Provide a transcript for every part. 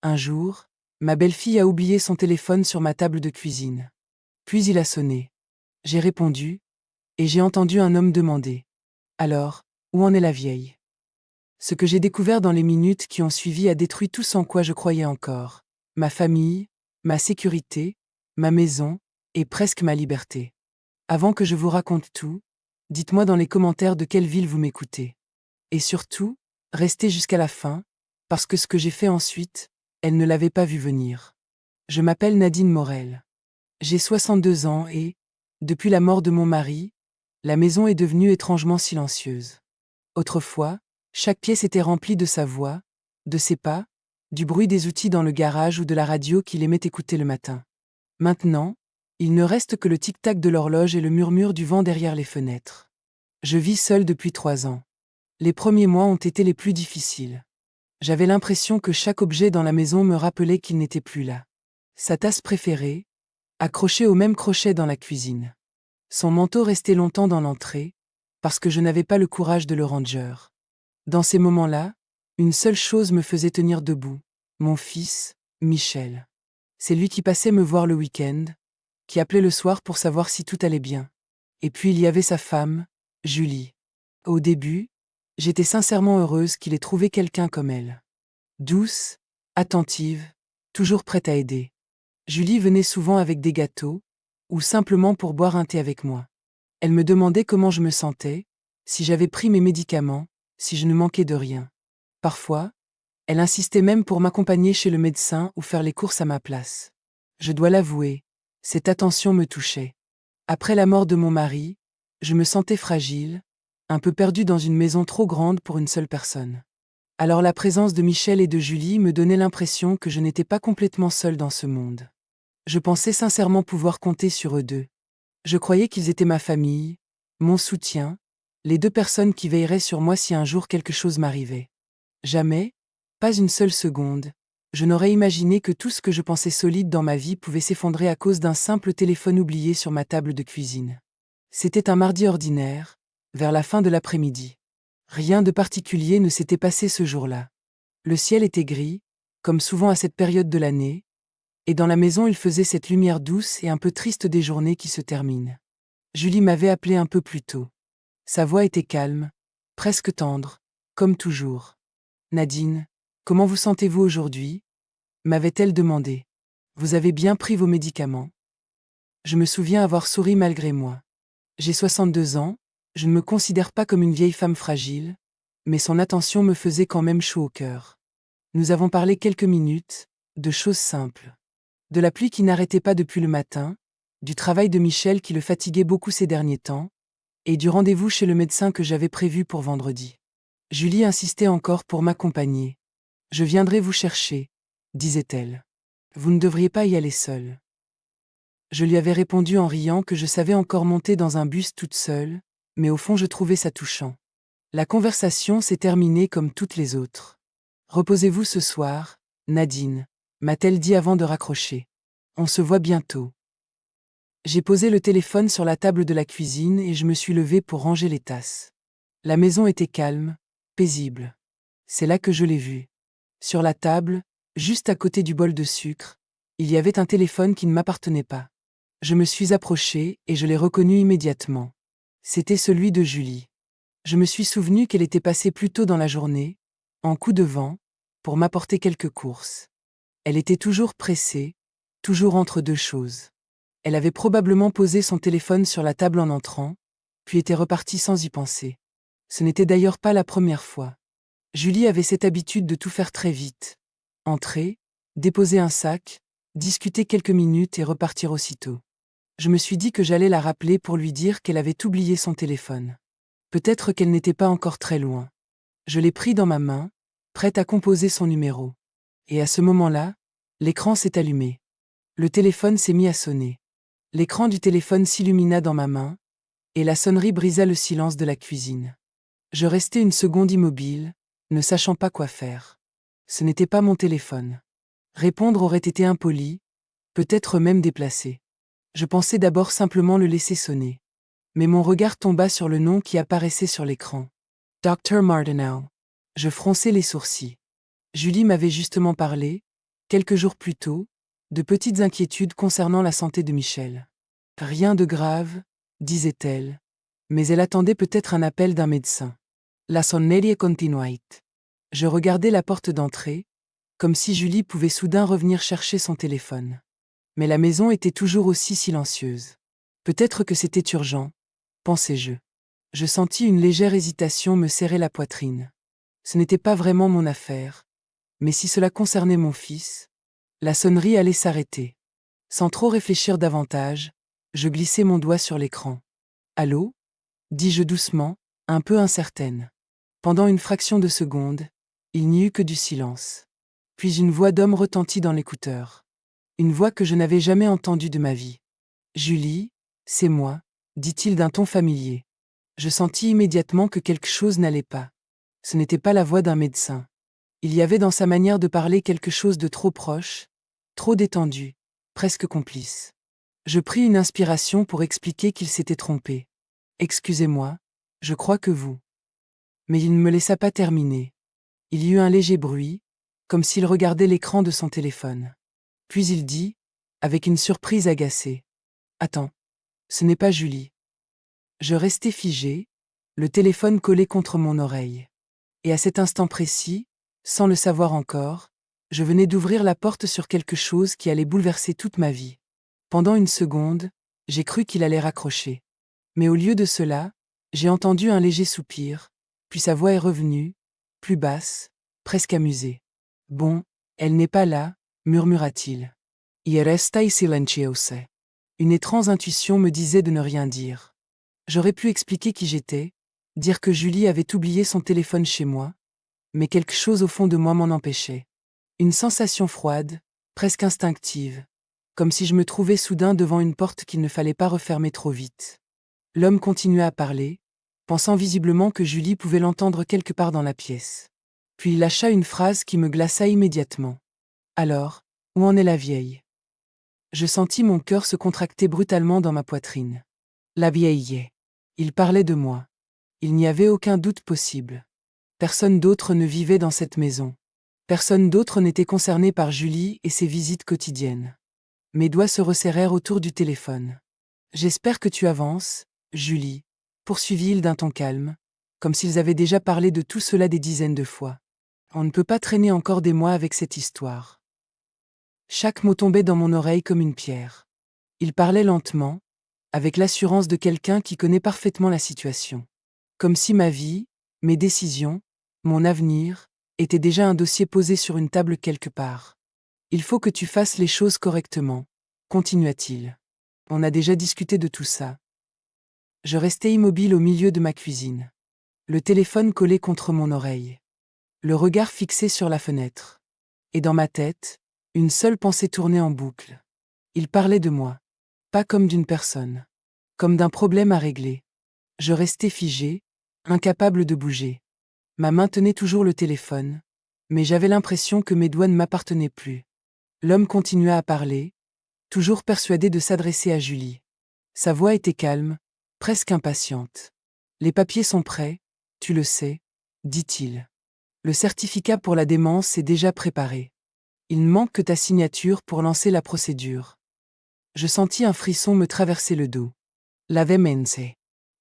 Un jour, ma belle-fille a oublié son téléphone sur ma table de cuisine. Puis il a sonné. J'ai répondu, et j'ai entendu un homme demander. Alors, où en est la vieille? Ce que j'ai découvert dans les minutes qui ont suivi a détruit tout ce en quoi je croyais encore. Ma famille, ma sécurité, ma maison, et presque ma liberté. Avant que je vous raconte tout, dites-moi dans les commentaires de quelle ville vous m'écoutez. Et surtout, restez jusqu'à la fin, parce que ce que j'ai fait ensuite, elle ne l'avait pas vu venir. Je m'appelle Nadine Morel. J'ai 62 ans et, depuis la mort de mon mari, la maison est devenue étrangement silencieuse. Autrefois, chaque pièce était remplie de sa voix, de ses pas, du bruit des outils dans le garage ou de la radio qu'il aimait écouter le matin. Maintenant, il ne reste que le tic-tac de l'horloge et le murmure du vent derrière les fenêtres. Je vis seule depuis 3 ans. Les premiers mois ont été les plus difficiles. J'avais l'impression que chaque objet dans la maison me rappelait qu'il n'était plus là. Sa tasse préférée, accrochée au même crochet dans la cuisine. Son manteau restait longtemps dans l'entrée, parce que je n'avais pas le courage de le ranger. Dans ces moments-là, une seule chose me faisait tenir debout, mon fils, Michel. C'est lui qui passait me voir le week-end, qui appelait le soir pour savoir si tout allait bien. Et puis il y avait sa femme, Julie. Au début, j'étais sincèrement heureuse qu'il ait trouvé quelqu'un comme elle. Douce, attentive, toujours prête à aider. Julie venait souvent avec des gâteaux, ou simplement pour boire un thé avec moi. Elle me demandait comment je me sentais, si j'avais pris mes médicaments, si je ne manquais de rien. Parfois, elle insistait même pour m'accompagner chez le médecin ou faire les courses à ma place. Je dois l'avouer, cette attention me touchait. Après la mort de mon mari, je me sentais fragile, un peu perdue dans une maison trop grande pour une seule personne. Alors la présence de Michel et de Julie me donnait l'impression que je n'étais pas complètement seule dans ce monde. Je pensais sincèrement pouvoir compter sur eux deux. Je croyais qu'ils étaient ma famille, mon soutien, les deux personnes qui veilleraient sur moi si un jour quelque chose m'arrivait. Jamais, pas une seule seconde, je n'aurais imaginé que tout ce que je pensais solide dans ma vie pouvait s'effondrer à cause d'un simple téléphone oublié sur ma table de cuisine. C'était un mardi ordinaire, vers la fin de l'après-midi. Rien de particulier ne s'était passé ce jour-là. Le ciel était gris, comme souvent à cette période de l'année, et dans la maison il faisait cette lumière douce et un peu triste des journées qui se terminent. Julie m'avait appelé un peu plus tôt. Sa voix était calme, presque tendre, comme toujours. « Nadine, comment vous sentez-vous aujourd'hui » m'avait-elle demandé. « Vous avez bien pris vos médicaments ?» Je me souviens avoir souri malgré moi. J'ai 62 ans, je ne me considère pas comme une vieille femme fragile, mais son attention me faisait quand même chaud au cœur. Nous avons parlé quelques minutes, de choses simples. De la pluie qui n'arrêtait pas depuis le matin, du travail de Michel qui le fatiguait beaucoup ces derniers temps, et du rendez-vous chez le médecin que j'avais prévu pour vendredi. Julie insistait encore pour m'accompagner. « Je viendrai vous chercher », disait-elle. « Vous ne devriez pas y aller seule. » Je lui avais répondu en riant que je savais encore monter dans un bus toute seule, mais au fond je trouvais ça touchant. La conversation s'est terminée comme toutes les autres. « Reposez-vous ce soir, Nadine », m'a-t-elle dit avant de raccrocher. « On se voit bientôt. » J'ai posé le téléphone sur la table de la cuisine et je me suis levée pour ranger les tasses. La maison était calme, paisible. C'est là que je l'ai vue. Sur la table, juste à côté du bol de sucre, il y avait un téléphone qui ne m'appartenait pas. Je me suis approchée et je l'ai reconnu immédiatement. C'était celui de Julie. Je me suis souvenu qu'elle était passée plus tôt dans la journée, en coup de vent, pour m'apporter quelques courses. Elle était toujours pressée, toujours entre deux choses. Elle avait probablement posé son téléphone sur la table en entrant, puis était repartie sans y penser. Ce n'était d'ailleurs pas la première fois. Julie avait cette habitude de tout faire très vite. Entrer, déposer un sac, discuter quelques minutes et repartir aussitôt. Je me suis dit que j'allais la rappeler pour lui dire qu'elle avait oublié son téléphone. Peut-être qu'elle n'était pas encore très loin. Je l'ai pris dans ma main, prête à composer son numéro. Et à ce moment-là, l'écran s'est allumé. Le téléphone s'est mis à sonner. L'écran du téléphone s'illumina dans ma main, et la sonnerie brisa le silence de la cuisine. Je restai une seconde immobile, ne sachant pas quoi faire. Ce n'était pas mon téléphone. Répondre aurait été impoli, peut-être même déplacé. Je pensais d'abord simplement le laisser sonner. Mais mon regard tomba sur le nom qui apparaissait sur l'écran. Dr. Martineau. Je fronçai les sourcils. Julie m'avait justement parlé, Quelques jours plus tôt, de petites inquiétudes concernant la santé de Michel. Rien de grave, disait-elle, mais elle attendait peut-être un appel d'un médecin. La sonnerie continuait. Je regardais la porte d'entrée, comme si Julie pouvait soudain revenir chercher son téléphone. Mais la maison était toujours aussi silencieuse. Peut-être que c'était urgent, pensais-je. Je sentis une légère hésitation me serrer la poitrine. Ce n'était pas vraiment mon affaire, mais si cela concernait mon fils, la sonnerie allait s'arrêter. Sans trop réfléchir davantage, je glissai mon doigt sur l'écran. « Allô » dis-je doucement, un peu incertaine. Pendant une fraction de seconde, il n'y eut que du silence. Puis une voix d'homme retentit dans l'écouteur. Une voix que je n'avais jamais entendue de ma vie. « Julie, c'est moi », dit-il d'un ton familier. Je sentis immédiatement que quelque chose n'allait pas. Ce n'était pas la voix d'un médecin. Il y avait dans sa manière de parler quelque chose de trop proche, trop détendu, presque complice. Je pris une inspiration pour expliquer qu'il s'était trompé. « Excusez-moi, je crois que vous… » Mais il ne me laissa pas terminer. Il y eut un léger bruit, comme s'il regardait l'écran de son téléphone. Puis il dit, avec une surprise agacée. « Attends, ce n'est pas Julie. » Je restai figé, le téléphone collé contre mon oreille. Et à cet instant précis, sans le savoir encore, je venais d'ouvrir la porte sur quelque chose qui allait bouleverser toute ma vie. Pendant une seconde, j'ai cru qu'il allait raccrocher. Mais au lieu de cela, j'ai entendu un léger soupir, puis sa voix est revenue, plus basse, presque amusée. « Bon, elle n'est pas là », murmura-t-il. « Il restai silencioso » Une étrange intuition me disait de ne rien dire. J'aurais pu expliquer qui j'étais, dire que Julie avait oublié son téléphone chez moi, mais quelque chose au fond de moi m'en empêchait. Une sensation froide, presque instinctive, comme si je me trouvais soudain devant une porte qu'il ne fallait pas refermer trop vite. L'homme continua à parler, pensant visiblement que Julie pouvait l'entendre quelque part dans la pièce. Puis il lâcha une phrase qui me glaça immédiatement. « Alors, où en est la vieille ?» Je sentis mon cœur se contracter brutalement dans ma poitrine. La vieille. Il parlait de moi. Il n'y avait aucun doute possible. Personne d'autre ne vivait dans cette maison. Personne d'autre n'était concerné par Julie et ses visites quotidiennes. Mes doigts se resserrèrent autour du téléphone. « J'espère que tu avances, Julie, » poursuivit-il d'un ton calme, comme s'ils avaient déjà parlé de tout cela des dizaines de fois. On ne peut pas traîner encore des mois avec cette histoire. Chaque mot tombait dans mon oreille comme une pierre. Il parlait lentement, avec l'assurance de quelqu'un qui connaît parfaitement la situation. Comme si ma vie, mes décisions, mon avenir, étaient déjà un dossier posé sur une table quelque part. « Il faut que tu fasses les choses correctement », continua-t-il. « On a déjà discuté de tout ça. » Je restai immobile au milieu de ma cuisine. Le téléphone collé contre mon oreille. Le regard fixé sur la fenêtre. Et dans ma tête, une seule pensée tournait en boucle. Il parlait de moi. Pas comme d'une personne. Comme d'un problème à régler. Je restais figé, incapable de bouger. Ma main tenait toujours le téléphone, mais j'avais l'impression que mes doigts ne m'appartenaient plus. L'homme continua à parler, toujours persuadé de s'adresser à Julie. Sa voix était calme, presque impatiente. « Les papiers sont prêts, tu le sais, » dit-il. « Le certificat pour la démence est déjà préparé. Il ne manque que ta signature pour lancer la procédure. » Je sentis un frisson me traverser le dos. « La veemense »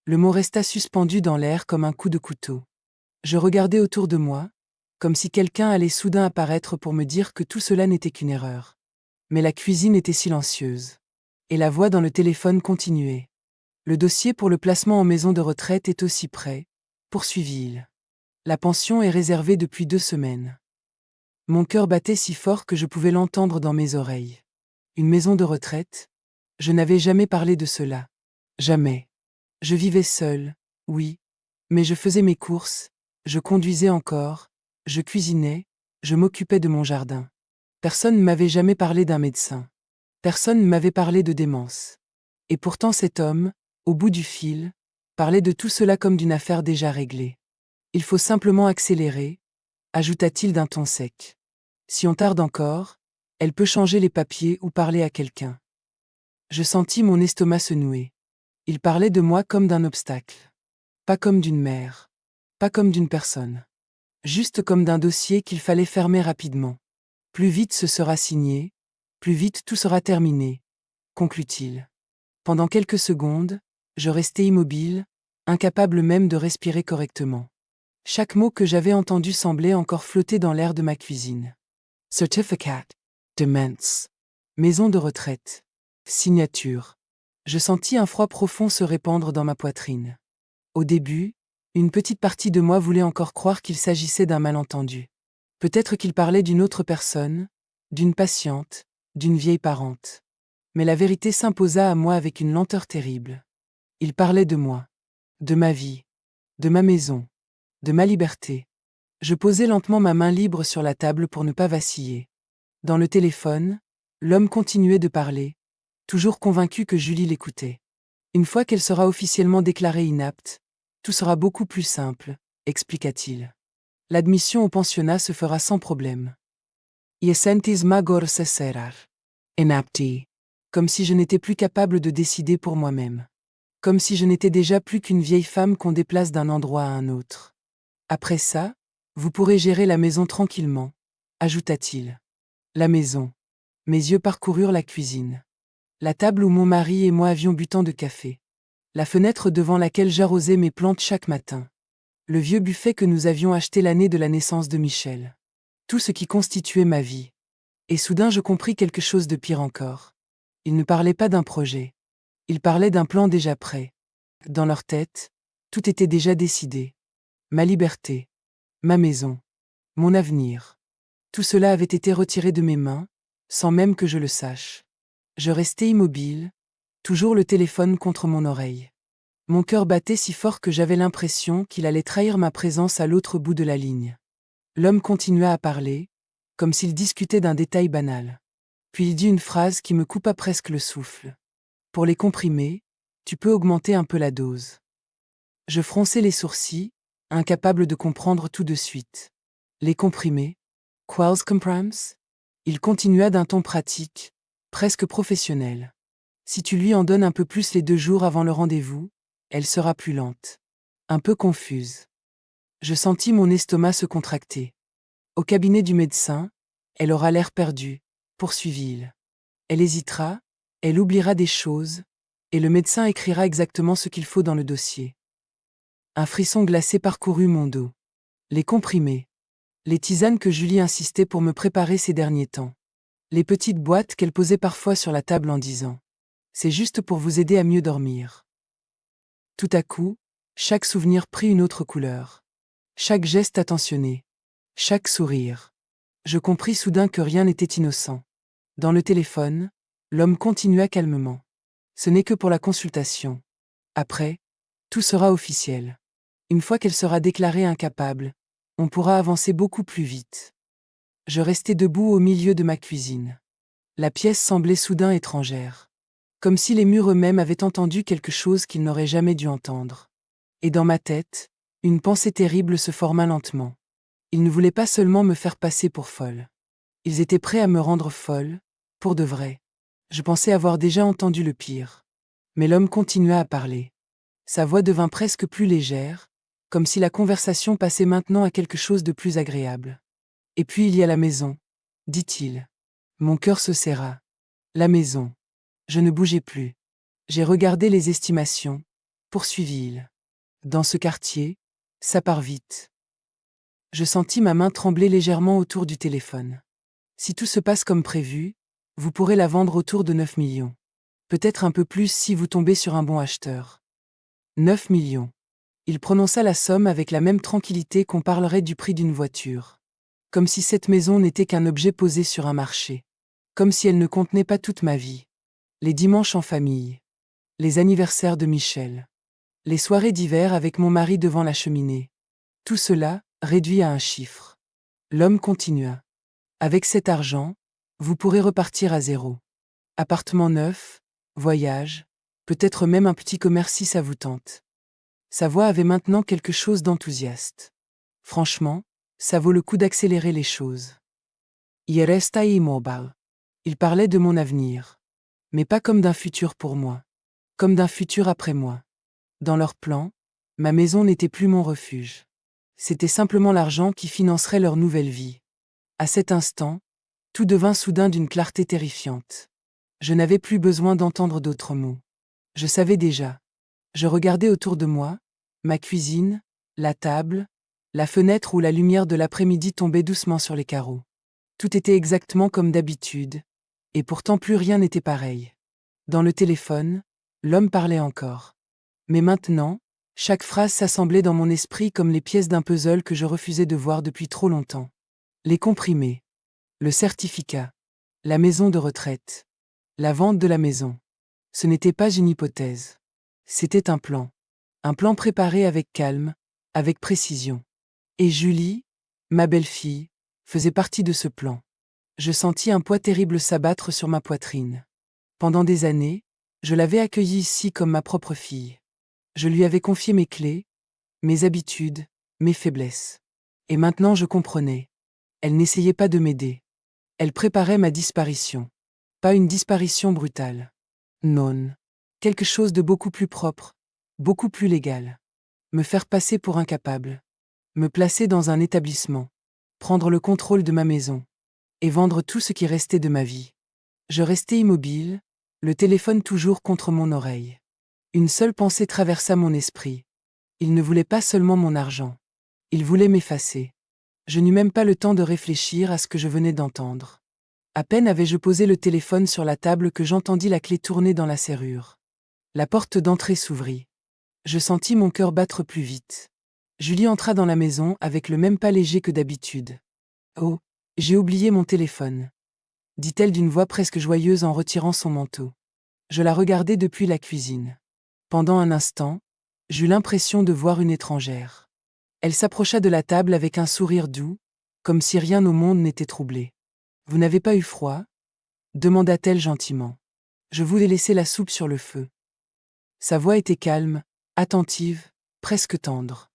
Le mot resta suspendu dans l'air comme un coup de couteau. Je regardais autour de moi, comme si quelqu'un allait soudain apparaître pour me dire que tout cela n'était qu'une erreur. Mais la cuisine était silencieuse. Et la voix dans le téléphone continuait. « Le dossier pour le placement en maison de retraite est aussi prêt, » poursuivit-il. « La pension est réservée depuis 2 semaines. » Mon cœur battait si fort que je pouvais l'entendre dans mes oreilles. Une maison de retraite? Je n'avais jamais parlé de cela. Jamais. Je vivais seul, oui, mais je faisais mes courses, je conduisais encore, je cuisinais, je m'occupais de mon jardin. Personne ne m'avait jamais parlé d'un médecin. Personne ne m'avait parlé de démence. Et pourtant cet homme, au bout du fil, parlait de tout cela comme d'une affaire déjà réglée. « Il faut simplement accélérer », ajouta-t-il d'un ton sec. « Si on tarde encore, elle peut changer les papiers ou parler à quelqu'un. » Je sentis mon estomac se nouer. Il parlait de moi comme d'un obstacle. Pas comme d'une mère. Pas comme d'une personne. Juste comme d'un dossier qu'il fallait fermer rapidement. Plus vite ce sera signé, plus vite tout sera terminé, conclut-il. Pendant quelques secondes, je restais immobile, incapable même de respirer correctement. Chaque mot que j'avais entendu semblait encore flotter dans l'air de ma cuisine. Certificate. Demence. Maison de retraite. Signature. Je sentis un froid profond se répandre dans ma poitrine. Au début, une petite partie de moi voulait encore croire qu'il s'agissait d'un malentendu. Peut-être qu'il parlait d'une autre personne, d'une patiente, d'une vieille parente. Mais la vérité s'imposa à moi avec une lenteur terrible. Il parlait de moi, de ma vie, de ma maison, de ma liberté. Je posai lentement ma main libre sur la table pour ne pas vaciller. Dans le téléphone, l'homme continuait de parler, toujours convaincu que Julie l'écoutait. Une fois qu'elle sera officiellement déclarée inapte, tout sera beaucoup plus simple, expliqua-t-il. L'admission au pensionnat se fera sans problème. Iesentis magor seserar. Inapti. Comme si je n'étais plus capable de décider pour moi-même. Comme si je n'étais déjà plus qu'une vieille femme qu'on déplace d'un endroit à un autre. Après ça, vous pourrez gérer la maison tranquillement, ajouta-t-il. La maison. Mes yeux parcoururent la cuisine. La table où mon mari et moi avions bu tant de café. La fenêtre devant laquelle j'arrosais mes plantes chaque matin. Le vieux buffet que nous avions acheté l'année de la naissance de Michel. Tout ce qui constituait ma vie. Et soudain je compris quelque chose de pire encore. Ils ne parlaient pas d'un projet. Ils parlaient d'un plan déjà prêt. Dans leur tête, tout était déjà décidé. Ma liberté. Ma maison. Mon avenir. Tout cela avait été retiré de mes mains, sans même que je le sache. Je restais immobile, toujours le téléphone contre mon oreille. Mon cœur battait si fort que j'avais l'impression qu'il allait trahir ma présence à l'autre bout de la ligne. L'homme continua à parler, comme s'il discutait d'un détail banal. Puis il dit une phrase qui me coupa presque le souffle. Pour les comprimés, tu peux augmenter un peu la dose. Je fronçai les sourcils, incapable de comprendre tout de suite. Les comprimés? Quals comprams? Il continua d'un ton pratique, presque professionnel. Si tu lui en donnes un peu plus les 2 jours avant le rendez-vous, elle sera plus lente. Un peu confuse. Je sentis mon estomac se contracter. Au cabinet du médecin, elle aura l'air perdue, poursuivit-il. Elle hésitera, elle oubliera des choses, et le médecin écrira exactement ce qu'il faut dans le dossier. Un frisson glacé parcourut mon dos. Les comprimés. Les tisanes que Julie insistait pour me préparer ces derniers temps. Les petites boîtes qu'elle posait parfois sur la table en disant « C'est juste pour vous aider à mieux dormir ». Tout à coup, chaque souvenir prit une autre couleur. Chaque geste attentionné. Chaque sourire. Je compris soudain que rien n'était innocent. Dans le téléphone, l'homme continua calmement. Ce n'est que pour la consultation. Après, tout sera officiel. Une fois qu'elle sera déclarée incapable, on pourra avancer beaucoup plus vite. Je restais debout au milieu de ma cuisine. La pièce semblait soudain étrangère. Comme si les murs eux-mêmes avaient entendu quelque chose qu'ils n'auraient jamais dû entendre. Et dans ma tête, une pensée terrible se forma lentement. Ils ne voulaient pas seulement me faire passer pour folle. Ils étaient prêts à me rendre folle, pour de vrai. Je pensais avoir déjà entendu le pire. Mais l'homme continua à parler. Sa voix devint presque plus légère, comme si la conversation passait maintenant à quelque chose de plus agréable. Et puis il y a la maison, dit-il. Mon cœur se serra. La maison. Je ne bougeais plus. J'ai regardé les estimations, poursuivit-il. Dans ce quartier, ça part vite. Je sentis ma main trembler légèrement autour du téléphone. Si tout se passe comme prévu, vous pourrez la vendre autour de 9 millions. Peut-être un peu plus si vous tombez sur un bon acheteur. 9 millions. Il prononça la somme avec la même tranquillité qu'on parlerait du prix d'une voiture. Comme si cette maison n'était qu'un objet posé sur un marché. Comme si elle ne contenait pas toute ma vie. Les dimanches en famille. Les anniversaires de Michel. Les soirées d'hiver avec mon mari devant la cheminée. Tout cela, réduit à un chiffre. L'homme continua. Avec cet argent, vous pourrez repartir à zéro. Appartement neuf, voyage, peut-être même un petit commerce si ça vous tente. Sa voix avait maintenant quelque chose d'enthousiaste. Franchement, ça vaut le coup d'accélérer les choses. Il resta immobile. Il parlait de mon avenir. Mais pas comme d'un futur pour moi. Comme d'un futur après moi. Dans leur plan, ma maison n'était plus mon refuge. C'était simplement l'argent qui financerait leur nouvelle vie. À cet instant, Tout devint soudain d'une clarté terrifiante. Je n'avais plus besoin d'entendre d'autres mots. Je savais déjà. Je regardais autour de moi, ma cuisine, la table, la fenêtre où la lumière de l'après-midi tombait doucement sur les carreaux. Tout était exactement comme d'habitude, et pourtant plus rien n'était pareil. Dans le téléphone, l'homme parlait encore. Mais maintenant, chaque phrase s'assemblait dans mon esprit comme les pièces d'un puzzle que je refusais de voir depuis trop longtemps. Les comprimés, le certificat, la maison de retraite, la vente de la maison. Ce n'était pas une hypothèse. C'était un plan. Un plan préparé avec calme, avec précision. Et Julie, ma belle-fille, faisait partie de ce plan. Je sentis un poids terrible s'abattre sur ma poitrine. Pendant des années, je l'avais accueillie ici comme ma propre fille. Je lui avais confié mes clés, mes habitudes, mes faiblesses. Et maintenant je comprenais. Elle n'essayait pas de m'aider. Elle préparait ma disparition. Pas une disparition brutale. Non. Quelque chose de beaucoup plus propre, beaucoup plus légal. Me faire passer pour incapable. Me placer dans un établissement. Prendre le contrôle de ma maison. Et vendre tout ce qui restait de ma vie. Je restais immobile, le téléphone toujours contre mon oreille. Une seule pensée traversa mon esprit. Il ne voulait pas seulement mon argent. Il voulait m'effacer. Je n'eus même pas le temps de réfléchir à ce que je venais d'entendre. À peine avais-je posé le téléphone sur la table que j'entendis la clé tourner dans la serrure. La porte d'entrée s'ouvrit. Je sentis mon cœur battre plus vite. Julie entra dans la maison avec le même pas léger que d'habitude. « Oh, j'ai oublié mon téléphone », dit-elle d'une voix presque joyeuse en retirant son manteau. Je la regardais depuis la cuisine. Pendant un instant, j'eus l'impression de voir une étrangère. Elle s'approcha de la table avec un sourire doux, comme si rien au monde n'était troublé. « Vous n'avez pas eu froid ?» demanda-t-elle gentiment. Je voulais laisser la soupe sur le feu. Sa voix était calme, attentive, presque tendre.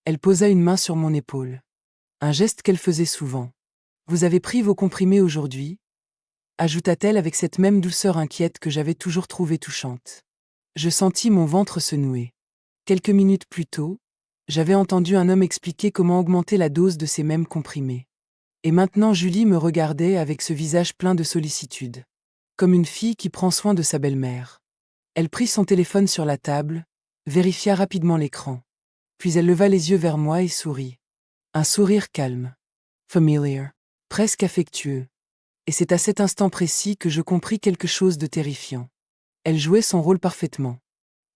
Elle posa une main sur mon épaule. Un geste qu'elle faisait souvent. « Vous avez pris vos comprimés aujourd'hui ?» ajouta-t-elle avec cette même douceur inquiète que j'avais toujours trouvée touchante. Je sentis mon ventre se nouer. Quelques minutes plus tôt, j'avais entendu un homme expliquer comment augmenter la dose de ces mêmes comprimés. Et maintenant Julie me regardait avec ce visage plein de sollicitude. Comme une fille qui prend soin de sa belle-mère. Elle prit son téléphone sur la table, vérifia rapidement l'écran. Puis elle leva les yeux vers moi et sourit. Un sourire calme. Familiar. Presque affectueux. Et c'est à cet instant précis que je compris quelque chose de terrifiant. Elle jouait son rôle parfaitement.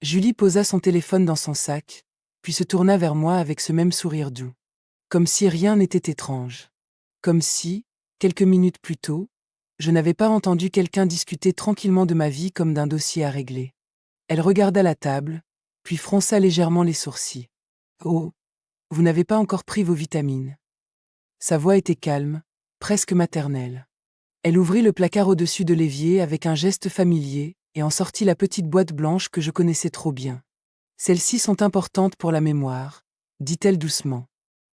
Julie posa son téléphone dans son sac, puis se tourna vers moi avec ce même sourire doux. Comme si rien n'était étrange. Comme si, quelques minutes plus tôt, je n'avais pas entendu quelqu'un discuter tranquillement de ma vie comme d'un dossier à régler. Elle regarda la table, puis fronça légèrement les sourcils. « Oh, vous n'avez pas encore pris vos vitamines. » Sa voix était calme, presque maternelle. Elle ouvrit le placard au-dessus de l'évier avec un geste familier et en sortit la petite boîte blanche que je connaissais trop bien. « Celles-ci sont importantes pour la mémoire, » dit-elle doucement.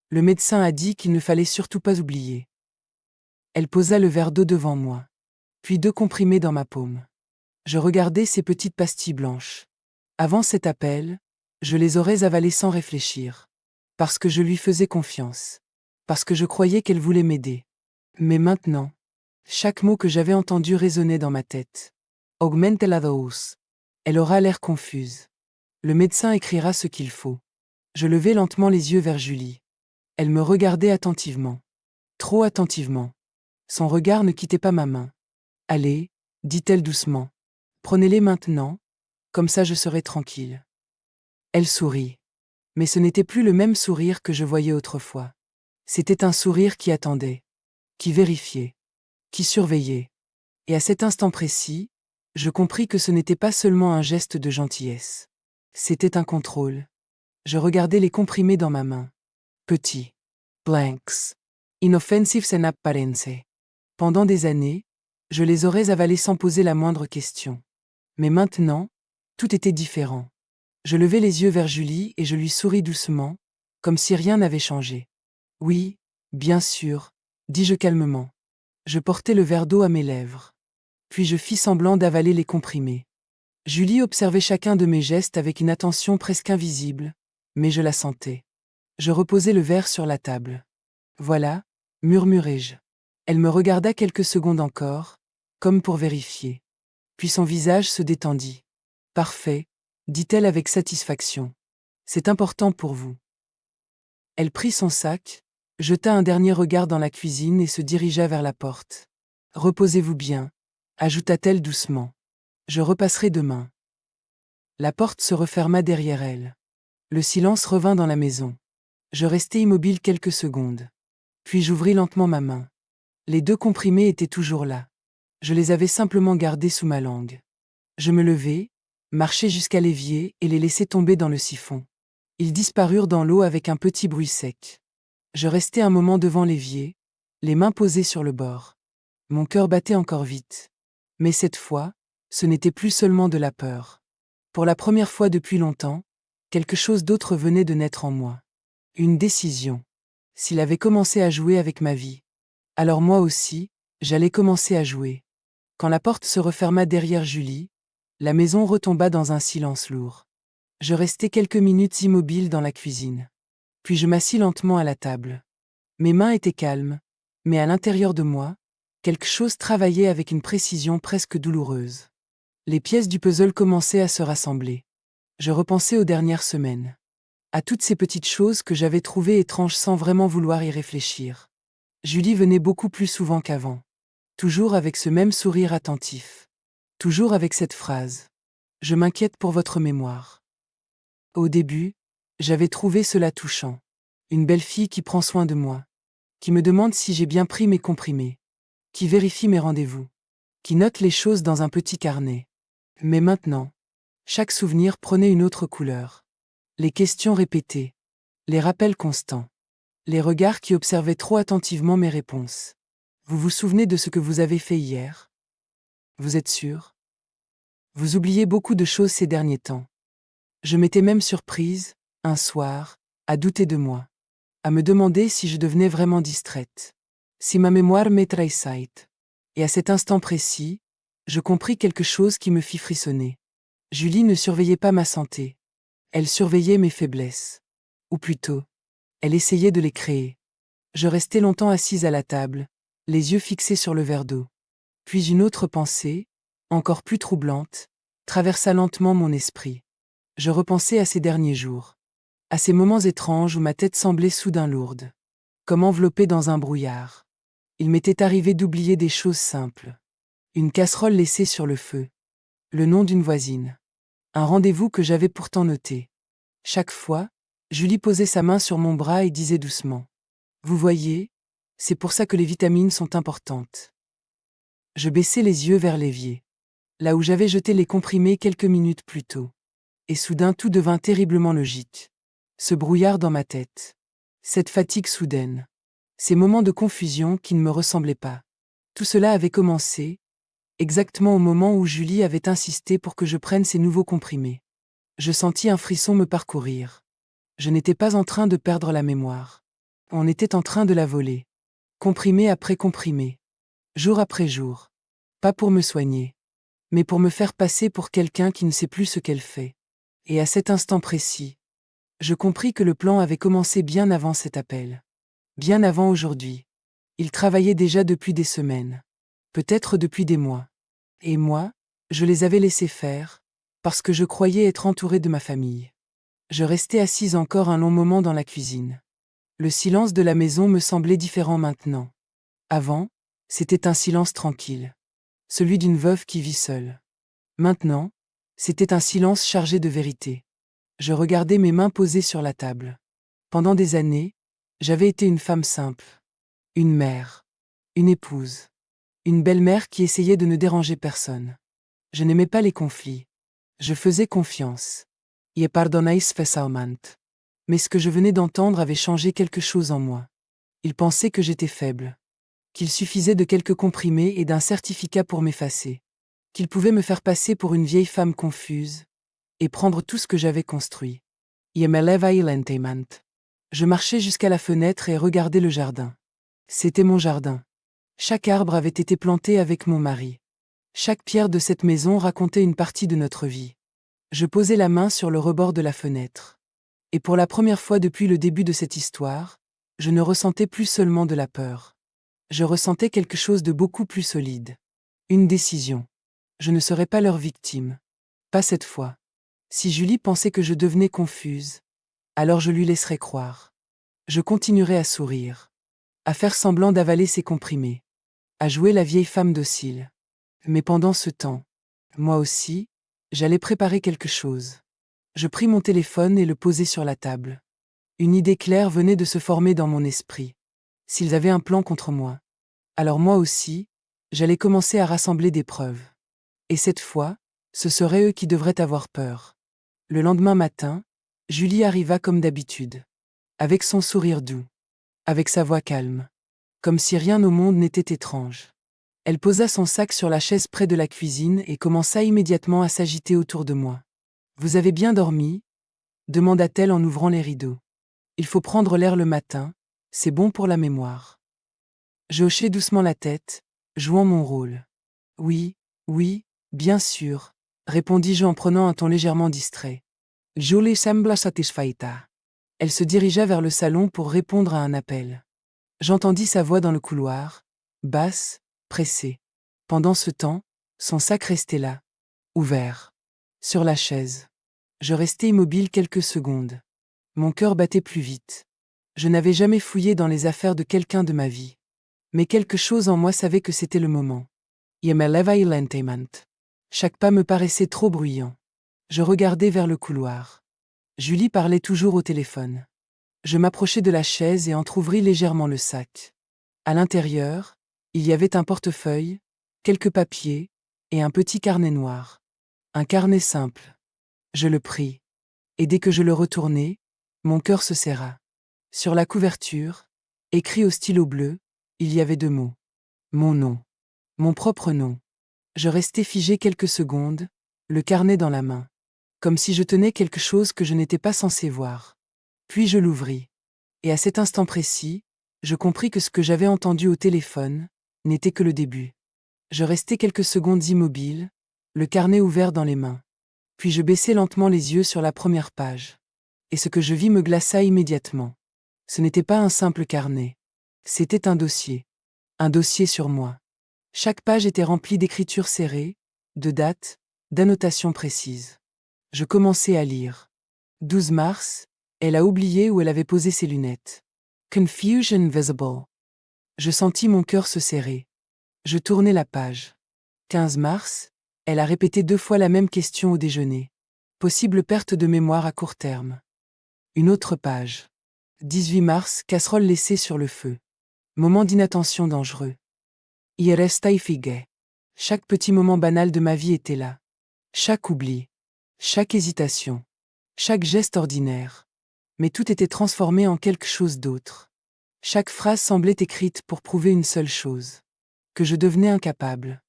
Le médecin a dit qu'il ne fallait surtout pas oublier. Elle posa le verre d'eau devant moi, puis 2 comprimés dans ma paume. Je regardais ces petites pastilles blanches. Avant cet appel, je les aurais avalées sans réfléchir. Parce que je lui faisais confiance. Parce que je croyais qu'elle voulait m'aider. Mais maintenant, chaque mot que j'avais entendu résonnait dans ma tête. Augmente la dose. Elle aura l'air confuse. Le médecin écrira ce qu'il faut. Je levai lentement les yeux vers Julie. Elle me regardait attentivement. Trop attentivement. Son regard ne quittait pas ma main. « Allez, » dit-elle doucement. « Prenez-les maintenant, comme ça je serai tranquille. » Elle sourit. Mais ce n'était plus le même sourire que je voyais autrefois. C'était un sourire qui attendait, qui vérifiait, qui surveillait. Et à cet instant précis, je compris que ce n'était pas seulement un geste de gentillesse. C'était un contrôle. Je regardais les comprimés dans ma main. Petits. Blanks. Inoffensifs en apparence. Pendant des années, je les aurais avalés sans poser la moindre question. Mais maintenant, tout était différent. Je levai les yeux vers Julie et je lui souris doucement, comme si rien n'avait changé. « Oui, bien sûr, » dis-je calmement. Je portai le verre d'eau à mes lèvres. Puis je fis semblant d'avaler les comprimés. Julie observait chacun de mes gestes avec une attention presque invisible, mais je la sentais. Je reposai le verre sur la table. « Voilà, » murmurai-je. Elle me regarda quelques secondes encore, comme pour vérifier. Puis son visage se détendit. « Parfait, » dit-elle avec satisfaction. « C'est important pour vous. » Elle prit son sac, jeta un dernier regard dans la cuisine et se dirigea vers la porte. « Reposez-vous bien, » ajouta-t-elle doucement. « Je repasserai demain. » La porte se referma derrière elle. Le silence revint dans la maison. Je restai immobile quelques secondes. Puis j'ouvris lentement ma main. Les 2 comprimés étaient toujours là. Je les avais simplement gardés sous ma langue. Je me levai, marchai jusqu'à l'évier et les laissai tomber dans le siphon. Ils disparurent dans l'eau avec un petit bruit sec. Je restai un moment devant l'évier, les mains posées sur le bord. Mon cœur battait encore vite. Mais cette fois, ce n'était plus seulement de la peur. Pour la première fois depuis longtemps, quelque chose d'autre venait de naître en moi. Une décision. S'il avait commencé à jouer avec ma vie, alors moi aussi, j'allais commencer à jouer. Quand la porte se referma derrière Julie, la maison retomba dans un silence lourd. Je restai quelques minutes immobile dans la cuisine. Puis je m'assis lentement à la table. Mes mains étaient calmes, mais à l'intérieur de moi, quelque chose travaillait avec une précision presque douloureuse. Les pièces du puzzle commençaient à se rassembler. Je repensais aux dernières semaines. À toutes ces petites choses que j'avais trouvées étranges sans vraiment vouloir y réfléchir. Julie venait beaucoup plus souvent qu'avant. Toujours avec ce même sourire attentif. Toujours avec cette phrase. « Je m'inquiète pour votre mémoire. » Au début, j'avais trouvé cela touchant. Une belle fille qui prend soin de moi. Qui me demande si j'ai bien pris mes comprimés. Qui vérifie mes rendez-vous. Qui note les choses dans un petit carnet. Mais maintenant, chaque souvenir prenait une autre couleur. Les questions répétées. Les rappels constants. Les regards qui observaient trop attentivement mes réponses. Vous vous souvenez de ce que vous avez fait hier? Vous êtes sûr? Vous oubliez beaucoup de choses ces derniers temps. Je m'étais même surprise, un soir, à douter de moi. À me demander si je devenais vraiment distraite. Si ma mémoire me trahissait. Et à cet instant précis, je compris quelque chose qui me fit frissonner. Julie ne surveillait pas ma santé. Elle surveillait mes faiblesses. Ou plutôt, elle essayait de les créer. Je restai longtemps assise à la table, les yeux fixés sur le verre d'eau. Puis une autre pensée, encore plus troublante, traversa lentement mon esprit. Je repensai à ces derniers jours. À ces moments étranges où ma tête semblait soudain lourde. Comme enveloppée dans un brouillard. Il m'était arrivé d'oublier des choses simples. Une casserole laissée sur le feu. Le nom d'une voisine. Un rendez-vous que j'avais pourtant noté. Chaque fois, Julie posait sa main sur mon bras et disait doucement. « Vous voyez, c'est pour ça que les vitamines sont importantes. » Je baissai les yeux vers l'évier. Là où j'avais jeté les comprimés quelques minutes plus tôt. Et soudain tout devint terriblement logique. Ce brouillard dans ma tête. Cette fatigue soudaine. Ces moments de confusion qui ne me ressemblaient pas. Tout cela avait commencé, exactement au moment où Julie avait insisté pour que je prenne ces nouveaux comprimés. Je sentis un frisson me parcourir. Je n'étais pas en train de perdre la mémoire. On était en train de la voler. Comprimé après comprimé. Jour après jour. Pas pour me soigner. Mais pour me faire passer pour quelqu'un qui ne sait plus ce qu'elle fait. Et à cet instant précis, je compris que le plan avait commencé bien avant cet appel. Bien avant aujourd'hui. Il travaillait déjà depuis des semaines. Peut-être depuis des mois. Et moi, je les avais laissés faire, parce que je croyais être entourée de ma famille. Je restais assise encore un long moment dans la cuisine. Le silence de la maison me semblait différent maintenant. Avant, c'était un silence tranquille. Celui d'une veuve qui vit seule. Maintenant, c'était un silence chargé de vérité. Je regardais mes mains posées sur la table. Pendant des années, j'avais été une femme simple. Une mère. Une épouse. Une belle-mère qui essayait de ne déranger personne. Je n'aimais pas les conflits. Je faisais confiance. Je pardonnais facilmente. Mais ce que je venais d'entendre avait changé quelque chose en moi. Il pensait que j'étais faible. Qu'il suffisait de quelques comprimés et d'un certificat pour m'effacer. Qu'il pouvait me faire passer pour une vieille femme confuse et prendre tout ce que j'avais construit. Je me levai lentement. Je marchais jusqu'à la fenêtre et regardais le jardin. C'était mon jardin. Chaque arbre avait été planté avec mon mari. Chaque pierre de cette maison racontait une partie de notre vie. Je posai la main sur le rebord de la fenêtre. Et pour la première fois depuis le début de cette histoire, je ne ressentais plus seulement de la peur. Je ressentais quelque chose de beaucoup plus solide. Une décision. Je ne serais pas leur victime. Pas cette fois. Si Julie pensait que je devenais confuse, alors je lui laisserais croire. Je continuerais à sourire, à faire semblant d'avaler ses comprimés, à jouer la vieille femme docile. Mais pendant ce temps, moi aussi, j'allais préparer quelque chose. Je pris mon téléphone et le posai sur la table. Une idée claire venait de se former dans mon esprit. S'ils avaient un plan contre moi, alors moi aussi, j'allais commencer à rassembler des preuves. Et cette fois, ce seraient eux qui devraient avoir peur. Le lendemain matin, Julie arriva comme d'habitude. Avec son sourire doux. Avec sa voix calme. Comme si rien au monde n'était étrange. Elle posa son sac sur la chaise près de la cuisine et commença immédiatement à s'agiter autour de moi. « Vous avez bien dormi ?» demanda-t-elle en ouvrant les rideaux. « Il faut prendre l'air le matin, c'est bon pour la mémoire. » Je hochai doucement la tête, jouant mon rôle. « Oui, oui, bien sûr, » répondis-je en prenant un ton légèrement distrait. Julie sembla satisfaita. Elle se dirigea vers le salon pour répondre à un appel. J'entendis sa voix dans le couloir, basse, pressée. Pendant ce temps, son sac restait là, ouvert, sur la chaise. Je restai immobile quelques secondes. Mon cœur battait plus vite. Je n'avais jamais fouillé dans les affaires de quelqu'un de ma vie. Mais quelque chose en moi savait que c'était le moment. Chaque pas me paraissait trop bruyant. Je regardais vers le couloir. Julie parlait toujours au téléphone. Je m'approchai de la chaise et entr'ouvris légèrement le sac. À l'intérieur, il y avait un portefeuille, quelques papiers et un petit carnet noir. Un carnet simple. Je le pris. Et dès que je le retournai, mon cœur se serra. Sur la couverture, écrit au stylo bleu, il y avait 2 mots. Mon nom. Mon propre nom. Je restai figé quelques secondes, le carnet dans la main. Comme si je tenais quelque chose que je n'étais pas censé voir. Puis je l'ouvris. Et à cet instant précis, je compris que ce que j'avais entendu au téléphone n'était que le début. Je restai quelques secondes immobile, le carnet ouvert dans les mains. Puis je baissai lentement les yeux sur la première page. Et ce que je vis me glaça immédiatement. Ce n'était pas un simple carnet. C'était un dossier. Un dossier sur moi. Chaque page était remplie d'écritures serrées, de dates, d'annotations précises. Je commençai à lire. 12 mars, elle a oublié où elle avait posé ses lunettes. Confusion visible. Je sentis mon cœur se serrer. Je tournai la page. 15 mars, elle a répété 2 fois la même question au déjeuner. Possible perte de mémoire à court terme. Une autre page. 18 mars, casserole laissée sur le feu. Moment d'inattention dangereux. I restai figue. Chaque petit moment banal de ma vie était là. Chaque oubli. Chaque hésitation. Chaque geste ordinaire. Mais tout était transformé en quelque chose d'autre. Chaque phrase semblait écrite pour prouver une seule chose. Que je devenais incapable.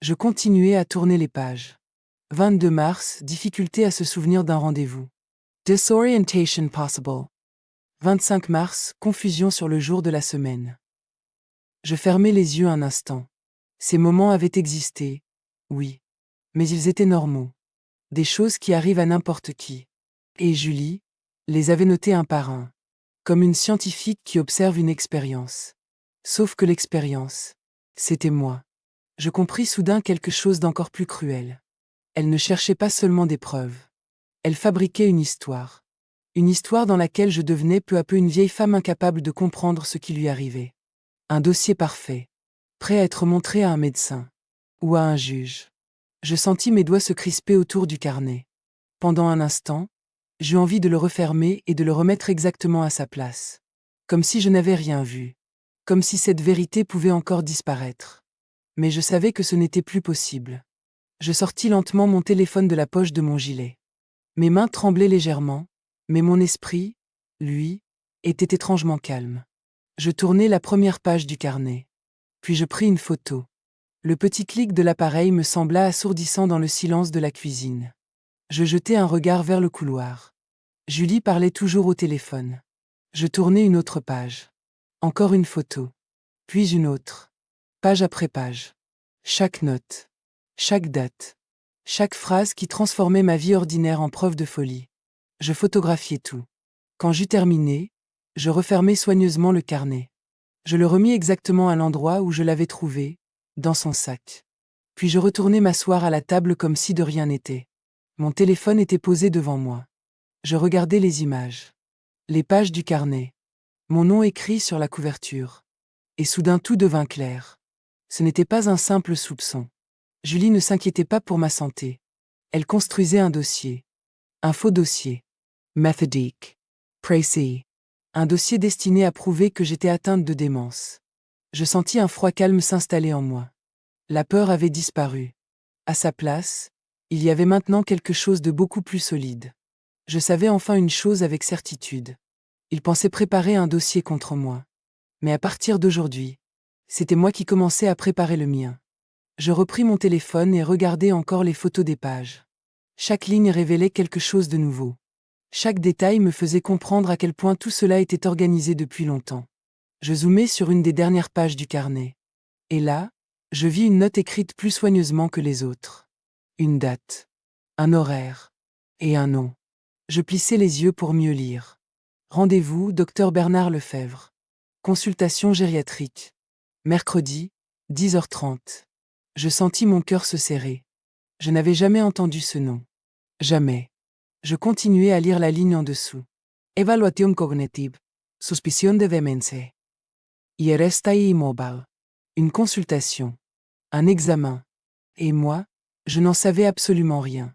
Je continuais à tourner les pages. 22 mars, difficulté à se souvenir d'un rendez-vous. Disorientation possible. 25 mars, confusion sur le jour de la semaine. Je fermai les yeux un instant. Ces moments avaient existé, oui. Mais ils étaient normaux. Des choses qui arrivent à n'importe qui. Et Julie les avait notés un par un. Comme une scientifique qui observe une expérience. Sauf que l'expérience, c'était moi. Je compris soudain quelque chose d'encore plus cruel. Elle ne cherchait pas seulement des preuves. Elle fabriquait une histoire. Une histoire dans laquelle je devenais peu à peu une vieille femme incapable de comprendre ce qui lui arrivait. Un dossier parfait, prêt à être montré à un médecin. Ou à un juge. Je sentis mes doigts se crisper autour du carnet. Pendant un instant, j'eus envie de le refermer et de le remettre exactement à sa place. Comme si je n'avais rien vu. Comme si cette vérité pouvait encore disparaître. Mais je savais que ce n'était plus possible. Je sortis lentement mon téléphone de la poche de mon gilet. Mes mains tremblaient légèrement, mais mon esprit, lui, était étrangement calme. Je tournai la première page du carnet. Puis je pris une photo. Le petit clic de l'appareil me sembla assourdissant dans le silence de la cuisine. Je jetai un regard vers le couloir. Julie parlait toujours au téléphone. Je tournai une autre page. Encore une photo. Puis une autre. Page après page. Chaque note. Chaque date. Chaque phrase qui transformait ma vie ordinaire en preuve de folie. Je photographiai tout. Quand j'eus terminé, je refermai soigneusement le carnet. Je le remis exactement à l'endroit où je l'avais trouvé, dans son sac. Puis je retournai m'asseoir à la table comme si de rien n'était. Mon téléphone était posé devant moi. Je regardais les images. Les pages du carnet. Mon nom écrit sur la couverture. Et soudain tout devint clair. Ce n'était pas un simple soupçon. Julie ne s'inquiétait pas pour ma santé. Elle construisait un dossier. Un faux dossier. Méthodique. Précis. Un dossier destiné à prouver que j'étais atteinte de démence. Je sentis un froid calme s'installer en moi. La peur avait disparu. À sa place, il y avait maintenant quelque chose de beaucoup plus solide. Je savais enfin une chose avec certitude. Il pensait préparer un dossier contre moi. Mais à partir d'aujourd'hui, c'était moi qui commençais à préparer le mien. Je repris mon téléphone et regardai encore les photos des pages. Chaque ligne révélait quelque chose de nouveau. Chaque détail me faisait comprendre à quel point tout cela était organisé depuis longtemps. Je zoomai sur une des dernières pages du carnet. Et là, je vis une note écrite plus soigneusement que les autres. Une date, un horaire et un nom. Je plissai les yeux pour mieux lire. Rendez-vous, Dr Bernard Lefebvre. Consultation gériatrique. Mercredi, 10h30. Je sentis mon cœur se serrer. Je n'avais jamais entendu ce nom. Jamais. Je continuai à lire la ligne en dessous. Evaluation cognitive. Suspicion de démence. Y restai immobile. Une consultation. Un examen. Et moi, je n'en savais absolument rien.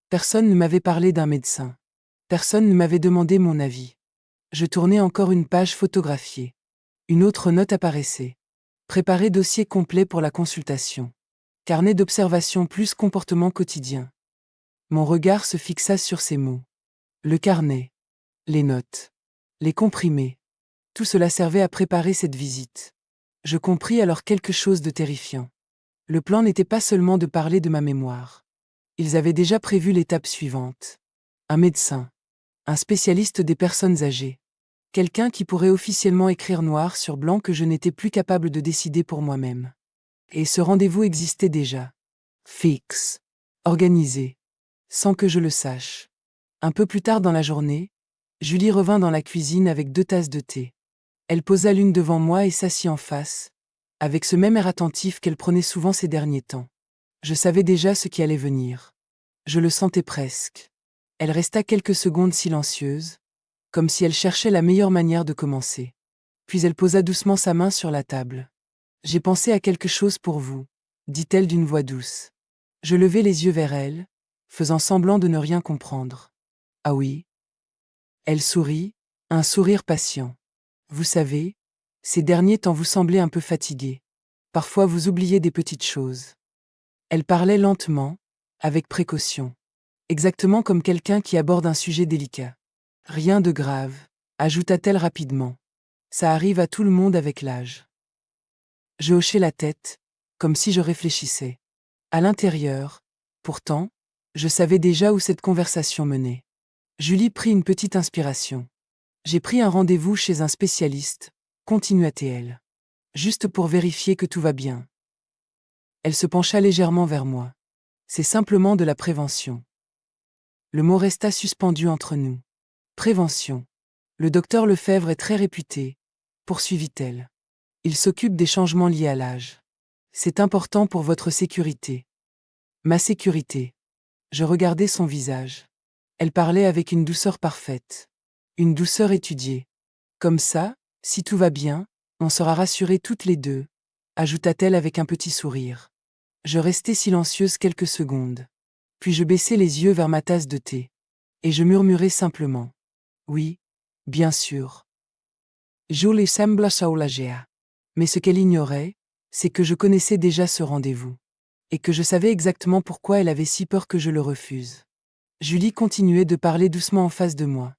Personne ne m'avait parlé d'un médecin. Personne ne m'avait demandé mon avis. Je tournais encore une page photographiée. Une autre note apparaissait. Préparer dossier complet pour la consultation. Carnet d'observation plus comportement quotidien. Mon regard se fixa sur ces mots. Le carnet. Les notes. Les comprimés. Tout cela servait à préparer cette visite. Je compris alors quelque chose de terrifiant. Le plan n'était pas seulement de parler de ma mémoire. Ils avaient déjà prévu l'étape suivante. Un médecin. Un spécialiste des personnes âgées. Quelqu'un qui pourrait officiellement écrire noir sur blanc que je n'étais plus capable de décider pour moi-même. Et ce rendez-vous existait déjà. Fixe. Organisé. Sans que je le sache. Un peu plus tard dans la journée, Julie revint dans la cuisine avec 2 tasses de thé. Elle posa l'une devant moi et s'assit en face, avec ce même air attentif qu'elle prenait souvent ces derniers temps. Je savais déjà ce qui allait venir. Je le sentais presque. Elle resta quelques secondes silencieuse, comme si elle cherchait la meilleure manière de commencer. Puis elle posa doucement sa main sur la table. « J'ai pensé à quelque chose pour vous, » dit-elle d'une voix douce. Je levai les yeux vers elle, faisant semblant de ne rien comprendre. « Ah oui ?» Elle sourit, un sourire patient. « Vous savez, ces derniers temps vous semblez un peu fatigué. Parfois vous oubliez des petites choses. » Elle parlait lentement, avec précaution. Exactement comme quelqu'un qui aborde un sujet délicat. « Rien de grave, » ajouta-t-elle rapidement. « Ça arrive à tout le monde avec l'âge. » Je hochai la tête, comme si je réfléchissais. À l'intérieur, pourtant, je savais déjà où cette conversation menait. Julie prit une petite inspiration. « J'ai pris un rendez-vous chez un spécialiste, » continua-t-elle. « Juste pour vérifier que tout va bien. » Elle se pencha légèrement vers moi. « C'est simplement de la prévention. » Le mot resta suspendu entre nous. « Prévention. Le docteur Lefebvre est très réputé, » poursuivit-elle. « Il s'occupe des changements liés à l'âge. C'est important pour votre sécurité. » Ma sécurité. Je regardais son visage. Elle parlait avec une douceur parfaite. Une douceur étudiée. Comme ça, si tout va bien, on sera rassurés toutes les deux, ajouta-t-elle avec un petit sourire. Je restai silencieuse quelques secondes. Puis je baissai les yeux vers ma tasse de thé. Et je murmurai simplement. Oui, bien sûr. Julie sembla soulagée. Mais ce qu'elle ignorait, c'est que je connaissais déjà ce rendez-vous. Et que je savais exactement pourquoi elle avait si peur que je le refuse. Julie continuait de parler doucement en face de moi.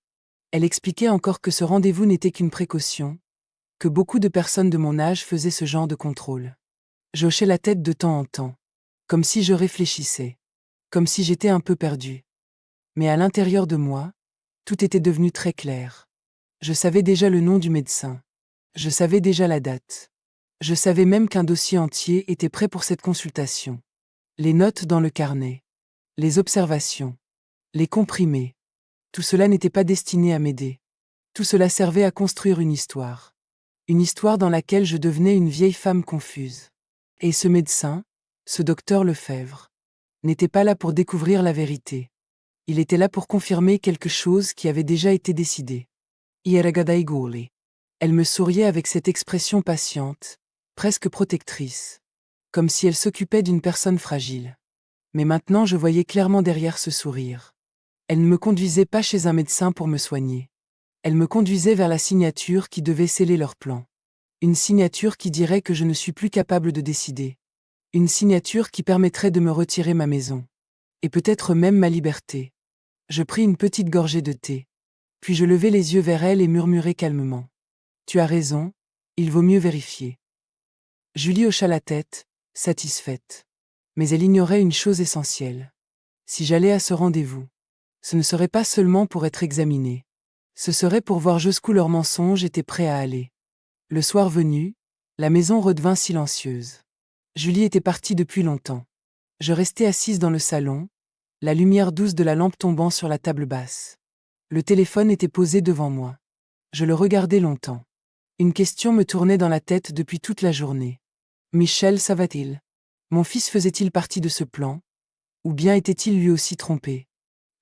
Elle expliquait encore que ce rendez-vous n'était qu'une précaution, que beaucoup de personnes de mon âge faisaient ce genre de contrôle. J'hochais la tête de temps en temps, comme si je réfléchissais, comme si j'étais un peu perdue. Mais à l'intérieur de moi, tout était devenu très clair. Je savais déjà le nom du médecin. Je savais déjà la date. Je savais même qu'un dossier entier était prêt pour cette consultation. Les notes dans le carnet. Les observations. Les comprimés. Tout cela n'était pas destiné à m'aider. Tout cela servait à construire une histoire. Une histoire dans laquelle je devenais une vieille femme confuse. Et ce médecin, ce docteur Lefebvre, n'était pas là pour découvrir la vérité. Il était là pour confirmer quelque chose qui avait déjà été décidé. Ieregadaigole. Elle me souriait avec cette expression patiente, presque protectrice, comme si elle s'occupait d'une personne fragile. Mais maintenant je voyais clairement derrière ce sourire. Elle ne me conduisait pas chez un médecin pour me soigner. Elle me conduisait vers la signature qui devait sceller leur plan. Une signature qui dirait que je ne suis plus capable de décider. Une signature qui permettrait de me retirer ma maison. Et peut-être même ma liberté. Je pris une petite gorgée de thé. Puis je levai les yeux vers elle et murmurai calmement. Tu as raison, il vaut mieux vérifier. Julie hocha la tête, satisfaite. Mais elle ignorait une chose essentielle. Si j'allais à ce rendez-vous, ce ne serait pas seulement pour être examinée. Ce serait pour voir jusqu'où leurs mensonges étaient prêts à aller. Le soir venu, la maison redevint silencieuse. Julie était partie depuis longtemps. Je restais assise dans le salon, la lumière douce de la lampe tombant sur la table basse. Le téléphone était posé devant moi. Je le regardais longtemps. Une question me tournait dans la tête depuis toute la journée. Michel, ça va-t-il? Mon fils faisait-il partie de ce plan? Ou bien était-il lui aussi trompé?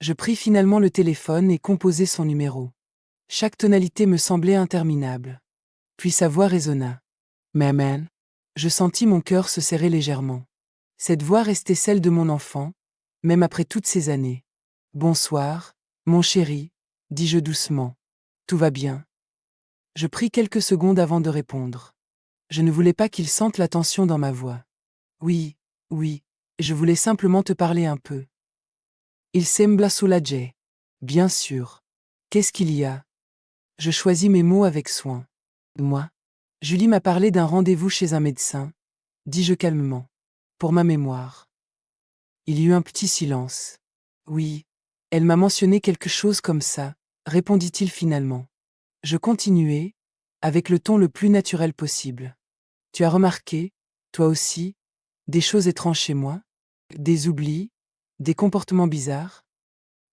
Je pris finalement le téléphone et composai son numéro. Chaque tonalité me semblait interminable. Puis sa voix résonna. Maman. Je sentis mon cœur se serrer légèrement. Cette voix restait celle de mon enfant, même après toutes ces années. Bonsoir, mon chéri, dis-je doucement. Tout va bien. Je pris quelques secondes avant de répondre. Je ne voulais pas qu'il sente la tension dans ma voix. Oui, oui, je voulais simplement te parler un peu. Il sembla soulagé. Bien sûr. Qu'est-ce qu'il y a? Je choisis mes mots avec soin. Moi? Julie m'a parlé d'un rendez-vous chez un médecin, dis-je calmement. Pour ma mémoire. Il y eut un petit silence. Oui, elle m'a mentionné quelque chose comme ça, répondit-il finalement. Je continuai, avec le ton le plus naturel possible. Tu as remarqué, toi aussi, des choses étranges chez moi? Des oublis? Des comportements bizarres?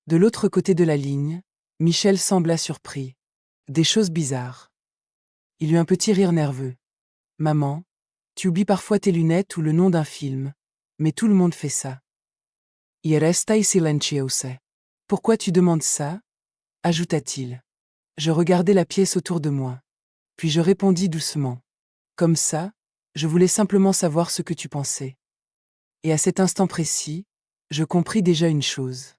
De l'autre côté de la ligne, Michel sembla surpris. Des choses bizarres. Il eut un petit rire nerveux. Maman, tu oublies parfois tes lunettes ou le nom d'un film, mais tout le monde fait ça. Y restai silenciosa. Pourquoi tu demandes ça? Ajouta-t-il. Je regardai la pièce autour de moi. Puis je répondis doucement. Comme ça, je voulais simplement savoir ce que tu pensais. Et à cet instant précis, je compris déjà une chose.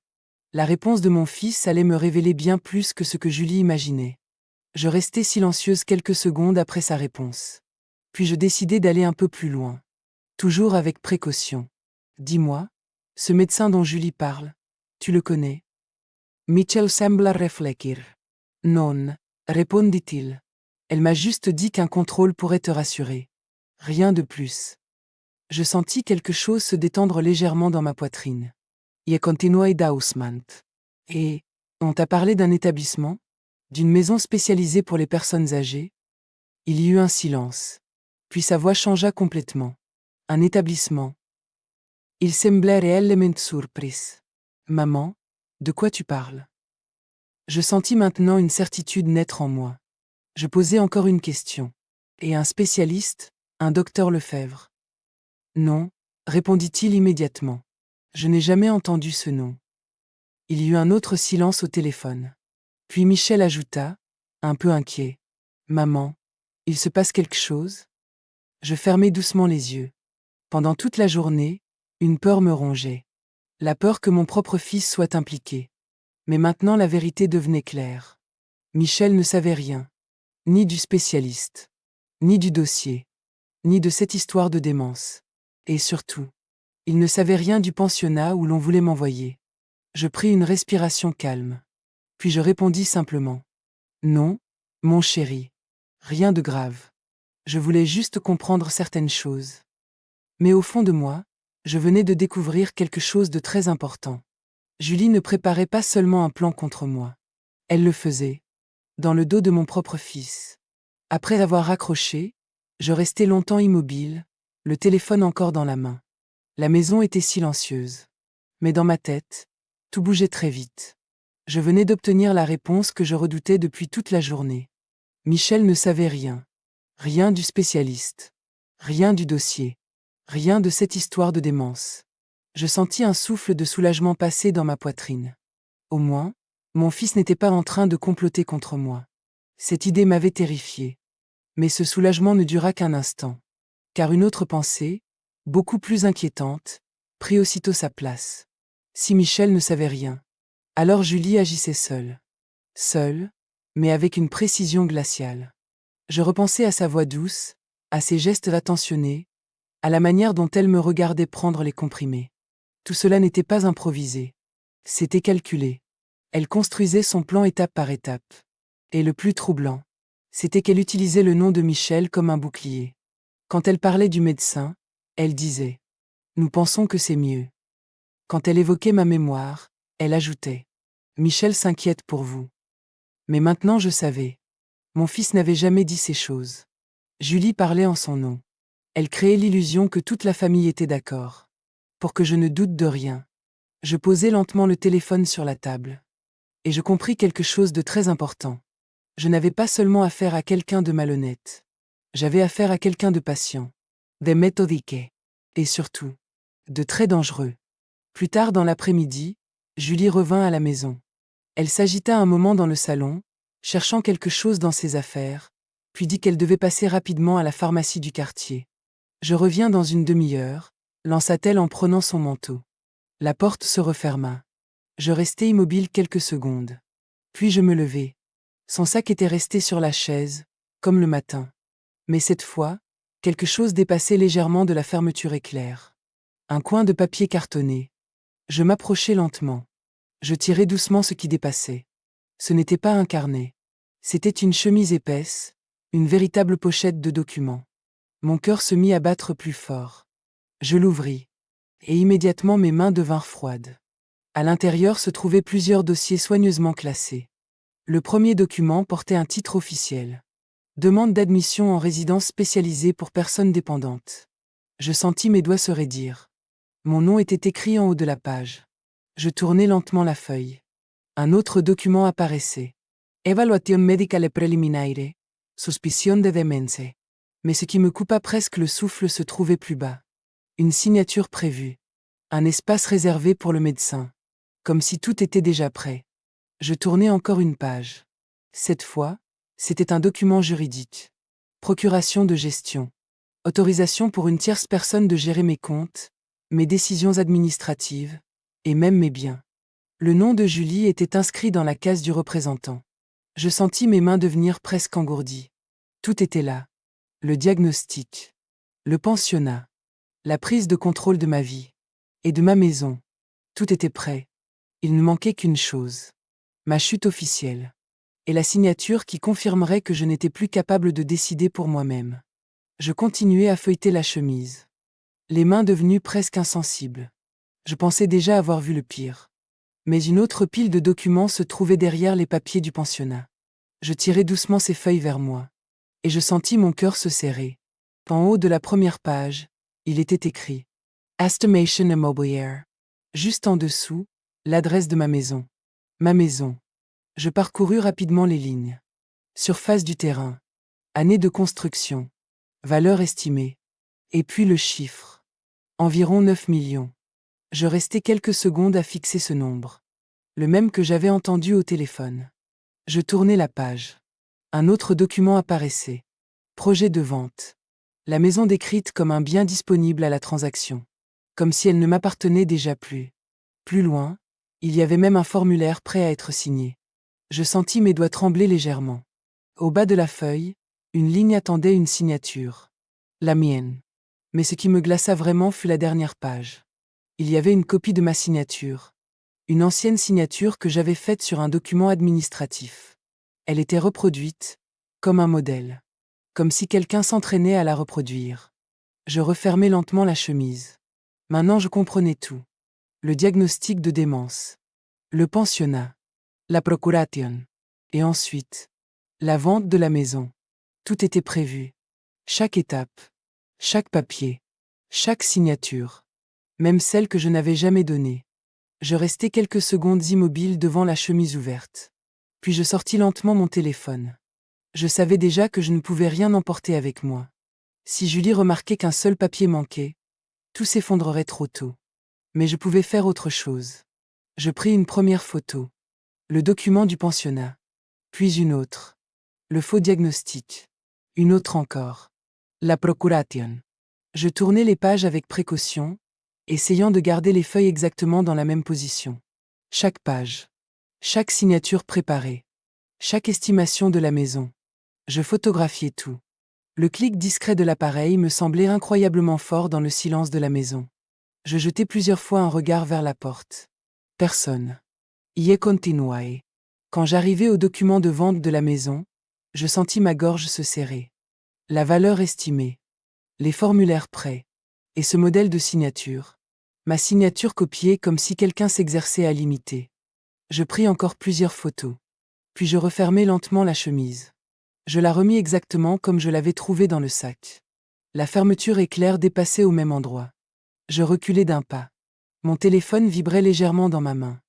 La réponse de mon fils allait me révéler bien plus que ce que Julie imaginait. Je restai silencieuse quelques secondes après sa réponse. Puis je décidai d'aller un peu plus loin. Toujours avec précaution. Dis-moi, ce médecin dont Julie parle, tu le connais? Michel sembla réfléchir. Non, répondit-il. Elle m'a juste dit qu'un contrôle pourrait te rassurer. Rien de plus. Je sentis quelque chose se détendre légèrement dans ma poitrine. Je continuai d'ausmant. Et, on t'a parlé d'un établissement? D'une maison spécialisée pour les personnes âgées? Il y eut un silence. Puis sa voix changea complètement. Un établissement. Il semblait réellement surpris. Maman, de quoi tu parles? Je sentis maintenant une certitude naître en moi. Je posai encore une question. Et un spécialiste, un docteur Lefebvre? Non, répondit-il immédiatement. Je n'ai jamais entendu ce nom. Il y eut un autre silence au téléphone. Puis Michel ajouta, un peu inquiet. Maman, il se passe quelque chose? Je fermai doucement les yeux. Pendant toute la journée, une peur me rongeait. La peur que mon propre fils soit impliqué. Mais maintenant la vérité devenait claire. Michel ne savait rien. Ni du spécialiste. Ni du dossier. Ni de cette histoire de démence. Et surtout, il ne savait rien du pensionnat où l'on voulait m'envoyer. Je pris une respiration calme. Puis je répondis simplement. Non, mon chéri. Rien de grave. Je voulais juste comprendre certaines choses. Mais au fond de moi, je venais de découvrir quelque chose de très important. Julie ne préparait pas seulement un plan contre moi. Elle le faisait, dans le dos de mon propre fils. Après avoir raccroché, je restai longtemps immobile, le téléphone encore dans la main. La maison était silencieuse. Mais dans ma tête, tout bougeait très vite. Je venais d'obtenir la réponse que je redoutais depuis toute la journée. Michel ne savait rien. Rien du spécialiste. Rien du dossier. Rien de cette histoire de démence. Je sentis un souffle de soulagement passer dans ma poitrine. Au moins, mon fils n'était pas en train de comploter contre moi. Cette idée m'avait terrifiée. Mais ce soulagement ne dura qu'un instant. Car une autre pensée, beaucoup plus inquiétante, prit aussitôt sa place. Si Michel ne savait rien, alors Julie agissait seule. Seule, mais avec une précision glaciale. Je repensais à sa voix douce, à ses gestes attentionnés, à la manière dont elle me regardait prendre les comprimés. Tout cela n'était pas improvisé. C'était calculé. Elle construisait son plan étape par étape. Et le plus troublant, c'était qu'elle utilisait le nom de Michel comme un bouclier. Quand elle parlait du médecin, elle disait « Nous pensons que c'est mieux ». Quand elle évoquait ma mémoire, elle ajoutait « Michel s'inquiète pour vous ». Mais maintenant je savais. Mon fils n'avait jamais dit ces choses. Julie parlait en son nom. Elle créait l'illusion que toute la famille était d'accord. Pour que je ne doute de rien. Je posai lentement le téléphone sur la table. Et je compris quelque chose de très important. Je n'avais pas seulement affaire à quelqu'un de malhonnête. J'avais affaire à quelqu'un de patient. De méthodique. Et surtout, de très dangereux. Plus tard dans l'après-midi, Julie revint à la maison. Elle s'agita un moment dans le salon, cherchant quelque chose dans ses affaires, puis dit qu'elle devait passer rapidement à la pharmacie du quartier. Je reviens dans une demi-heure, lança-t-elle en prenant son manteau. La porte se referma. Je restai immobile quelques secondes. Puis je me levai. Son sac était resté sur la chaise, comme le matin. Mais cette fois, quelque chose dépassait légèrement de la fermeture éclair. Un coin de papier cartonné. Je m'approchai lentement. Je tirai doucement ce qui dépassait. Ce n'était pas un carnet. C'était une chemise épaisse, une véritable pochette de documents. Mon cœur se mit à battre plus fort. Je l'ouvris. Et immédiatement mes mains devinrent froides. À l'intérieur se trouvaient plusieurs dossiers soigneusement classés. Le premier document portait un titre officiel. Demande d'admission en résidence spécialisée pour personnes dépendantes. Je sentis mes doigts se raidir. Mon nom était écrit en haut de la page. Je tournai lentement la feuille. Un autre document apparaissait. Evaluación médicale preliminaire. Suspicion de demencia. Mais ce qui me coupa presque le souffle se trouvait plus bas. Une signature prévue. Un espace réservé pour le médecin. Comme si tout était déjà prêt. Je tournai encore une page. Cette fois, c'était un document juridique. Procuration de gestion. Autorisation pour une tierce personne de gérer mes comptes, mes décisions administratives, et même mes biens. Le nom de Julie était inscrit dans la case du représentant. Je sentis mes mains devenir presque engourdies. Tout était là. Le diagnostic. Le pensionnat. La prise de contrôle de ma vie. Et de ma maison. Tout était prêt. Il ne manquait qu'une chose. Ma chute officielle. Et la signature qui confirmerait que je n'étais plus capable de décider pour moi-même. Je continuai à feuilleter la chemise. Les mains devenues presque insensibles. Je pensais déjà avoir vu le pire. Mais une autre pile de documents se trouvait derrière les papiers du pensionnat. Je tirai doucement ces feuilles vers moi. Et je sentis mon cœur se serrer. En haut de la première page, il était écrit « Estimation Immobilière ». Juste en dessous, l'adresse de ma maison. Ma maison. Je parcourus rapidement les lignes. Surface du terrain. Année de construction. Valeur estimée. Et puis le chiffre. Environ 9 millions. Je restai quelques secondes à fixer ce nombre. Le même que j'avais entendu au téléphone. Je tournai la page. Un autre document apparaissait. Projet de vente. La maison décrite comme un bien disponible à la transaction. Comme si elle ne m'appartenait déjà plus. Plus loin, il y avait même un formulaire prêt à être signé. Je sentis mes doigts trembler légèrement. Au bas de la feuille, une ligne attendait une signature. La mienne. Mais ce qui me glaça vraiment fut la dernière page. Il y avait une copie de ma signature. Une ancienne signature que j'avais faite sur un document administratif. Elle était reproduite, comme un modèle. Comme si quelqu'un s'entraînait à la reproduire. Je refermai lentement la chemise. Maintenant je comprenais tout. Le diagnostic de démence. Le pensionnat. La procuration. Et ensuite, la vente de la maison. Tout était prévu. Chaque étape. Chaque papier. Chaque signature. Même celle que je n'avais jamais donnée. Je restai quelques secondes immobile devant la chemise ouverte. Puis je sortis lentement mon téléphone. Je savais déjà que je ne pouvais rien emporter avec moi. Si Julie remarquait qu'un seul papier manquait, tout s'effondrerait trop tôt. Mais je pouvais faire autre chose. Je pris une première photo. Le document du pensionnat. Puis une autre. Le faux diagnostic. Une autre encore. La procuration. Je tournais les pages avec précaution, essayant de garder les feuilles exactement dans la même position. Chaque page. Chaque signature préparée. Chaque estimation de la maison. Je photographiais tout. Le clic discret de l'appareil me semblait incroyablement fort dans le silence de la maison. Je jetai plusieurs fois un regard vers la porte. Personne. Y continuai. Quand j'arrivai au document de vente de la maison, je sentis ma gorge se serrer. La valeur estimée. Les formulaires prêts. Et ce modèle de signature. Ma signature copiée comme si quelqu'un s'exerçait à l'imiter. Je pris encore plusieurs photos. Puis je refermai lentement la chemise. Je la remis exactement comme je l'avais trouvée dans le sac. La fermeture éclair dépassait au même endroit. Je reculai d'un pas. Mon téléphone vibrait légèrement dans ma main.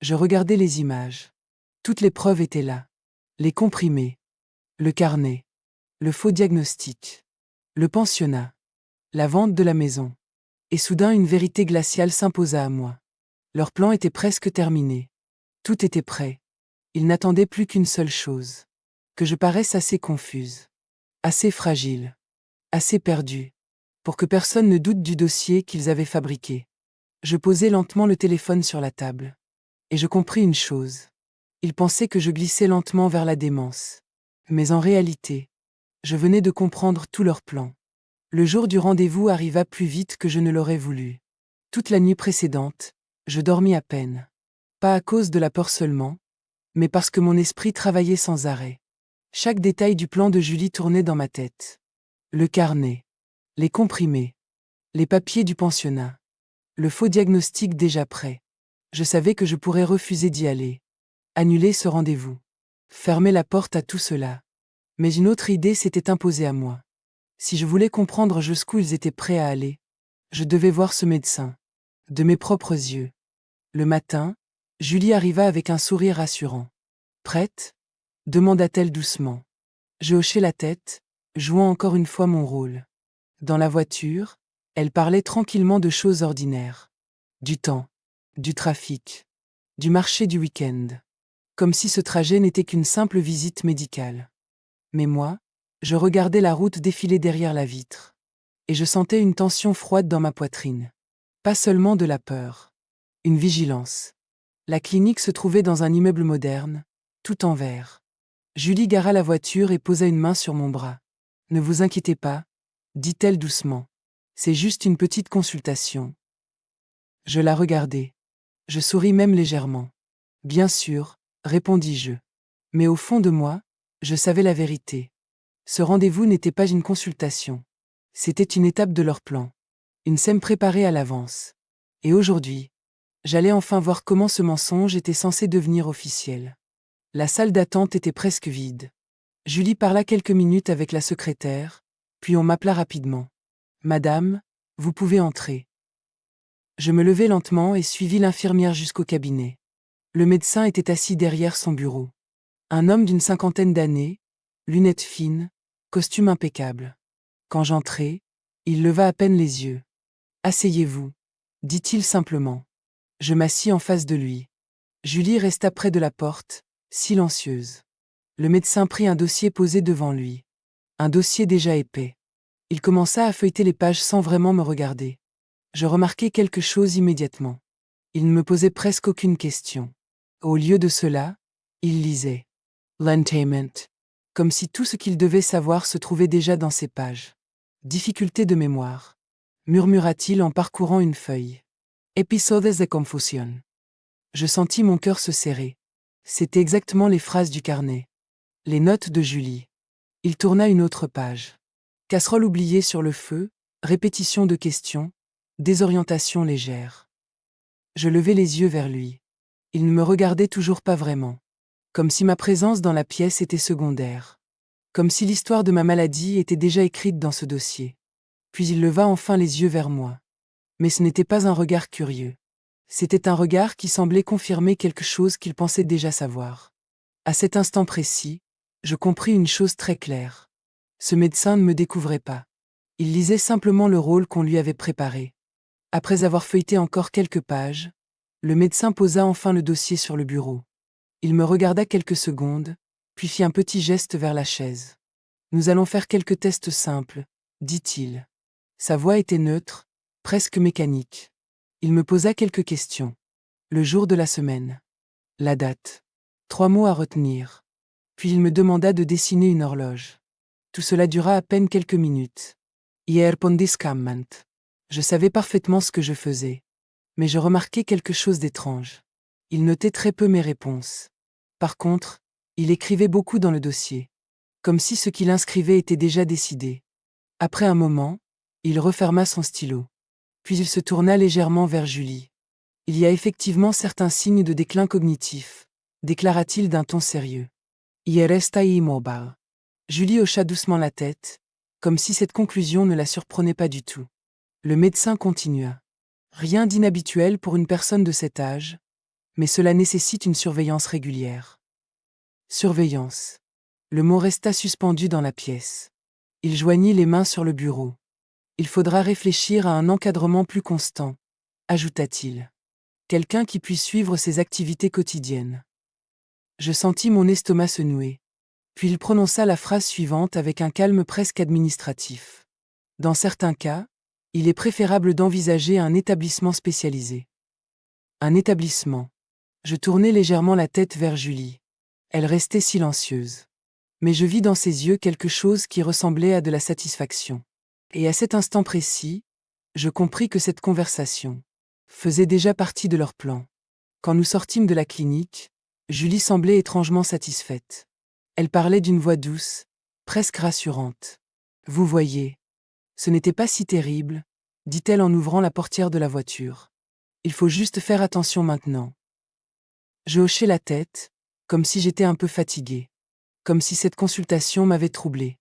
Je regardais les images. Toutes les preuves étaient là. Les comprimés. Le carnet. Le faux diagnostic. Le pensionnat. La vente de la maison. Et soudain une vérité glaciale s'imposa à moi. Leur plan était presque terminé. Tout était prêt. Ils n'attendaient plus qu'une seule chose. Que je paraisse assez confuse. Assez fragile. Assez perdue. Pour que personne ne doute du dossier qu'ils avaient fabriqué. Je posai lentement le téléphone sur la table. Et je compris une chose. Ils pensaient que je glissais lentement vers la démence. Mais en réalité, je venais de comprendre tout leur plan. Le jour du rendez-vous arriva plus vite que je ne l'aurais voulu. Toute la nuit précédente, je dormis à peine. Pas à cause de la peur seulement, mais parce que mon esprit travaillait sans arrêt. Chaque détail du plan de Julie tournait dans ma tête. Le carnet. Les comprimés. Les papiers du pensionnat. Le faux diagnostic déjà prêt. Je savais que je pourrais refuser d'y aller. Annuler ce rendez-vous. Fermer la porte à tout cela. Mais une autre idée s'était imposée à moi. Si je voulais comprendre jusqu'où ils étaient prêts à aller, je devais voir ce médecin. De mes propres yeux. Le matin, Julie arriva avec un sourire rassurant. Prête ? Demanda-t-elle doucement. Je hochai la tête, jouant encore une fois mon rôle. Dans la voiture, elle parlait tranquillement de choses ordinaires. Du temps, du trafic, du marché du week-end. Comme si ce trajet n'était qu'une simple visite médicale. Mais moi, je regardais la route défiler derrière la vitre. Et je sentais une tension froide dans ma poitrine. Pas seulement de la peur. Une vigilance. La clinique se trouvait dans un immeuble moderne, tout en verre. Julie gara la voiture et posa une main sur mon bras. « Ne vous inquiétez pas, » dit-elle doucement. « C'est juste une petite consultation. » Je la regardai. Je souris même légèrement. « Bien sûr, » répondis-je. Mais au fond de moi, je savais la vérité. Ce rendez-vous n'était pas une consultation. C'était une étape de leur plan. Une scène préparée à l'avance. Et aujourd'hui, j'allais enfin voir comment ce mensonge était censé devenir officiel. La salle d'attente était presque vide. Julie parla quelques minutes avec la secrétaire, puis on m'appela rapidement. « Madame, vous pouvez entrer. » Je me levai lentement et suivis l'infirmière jusqu'au cabinet. Le médecin était assis derrière son bureau. Un homme d'une cinquantaine d'années, lunettes fines, costume impeccable. Quand j'entrai, il leva à peine les yeux. « Asseyez-vous, » dit-il simplement. Je m'assis en face de lui. Julie resta près de la porte, silencieuse. Le médecin prit un dossier posé devant lui. Un dossier déjà épais. Il commença à feuilleter les pages sans vraiment me regarder. Je remarquai quelque chose immédiatement. Il ne me posait presque aucune question. Au lieu de cela, il lisait « L'entainment », comme si tout ce qu'il devait savoir se trouvait déjà dans ces pages. « Difficulté de mémoire », murmura-t-il en parcourant une feuille. « Episodes de confusion ». Je sentis mon cœur se serrer. C'étaient exactement les phrases du carnet. Les notes de Julie. Il tourna une autre page. Casserole oubliée sur le feu, répétition de questions, désorientation légère. Je levai les yeux vers lui. Il ne me regardait toujours pas vraiment. Comme si ma présence dans la pièce était secondaire. Comme si l'histoire de ma maladie était déjà écrite dans ce dossier. Puis il leva enfin les yeux vers moi. Mais ce n'était pas un regard curieux. C'était un regard qui semblait confirmer quelque chose qu'il pensait déjà savoir. À cet instant précis, Je compris une chose très claire. Ce médecin ne me découvrait pas. Il lisait simplement le rôle qu'on lui avait préparé. Après avoir feuilleté encore quelques pages, le médecin posa enfin le dossier sur le bureau. Il me regarda quelques secondes, puis fit un petit geste vers la chaise. Nous allons faire quelques tests simples, dit-il. Sa voix était neutre, presque mécanique. Il me posa quelques questions. Le jour de la semaine. La date. 3 mots à retenir. Puis il me demanda de dessiner une horloge. Tout cela dura à peine quelques minutes. Hier pondiscament. Je savais parfaitement ce que je faisais. Mais je remarquai quelque chose d'étrange. Il notait très peu mes réponses. Par contre, il écrivait beaucoup dans le dossier. Comme si ce qu'il inscrivait était déjà décidé. Après un moment, il referma son stylo. Puis il se tourna légèrement vers Julie. Il y a effectivement certains signes de déclin cognitif, déclara-t-il d'un ton sérieux. Hier resta immobile. Julie hocha doucement la tête, comme si cette conclusion ne la surprenait pas du tout. Le médecin continua. Rien d'inhabituel pour une personne de cet âge, mais cela nécessite une surveillance régulière. Surveillance. Le mot resta suspendu dans la pièce. Il joignit les mains sur le bureau. Il faudra réfléchir à un encadrement plus constant, ajouta-t-il. Quelqu'un qui puisse suivre ses activités quotidiennes. Je sentis mon estomac se nouer. Puis il prononça la phrase suivante avec un calme presque administratif. Dans certains cas, il est préférable d'envisager un établissement spécialisé. Un établissement. Je tournai légèrement la tête vers Julie. Elle restait silencieuse. Mais je vis dans ses yeux quelque chose qui ressemblait à de la satisfaction. Et à cet instant précis, je compris que cette conversation faisait déjà partie de leur plan. Quand nous sortîmes de la clinique, Julie semblait étrangement satisfaite. Elle parlait d'une voix douce, presque rassurante. « Vous voyez, ce n'était pas si terrible, » dit-elle en ouvrant la portière de la voiture. « Il faut juste faire attention maintenant. » Je hochai la tête, comme si j'étais un peu fatiguée. Comme si cette consultation m'avait troublée.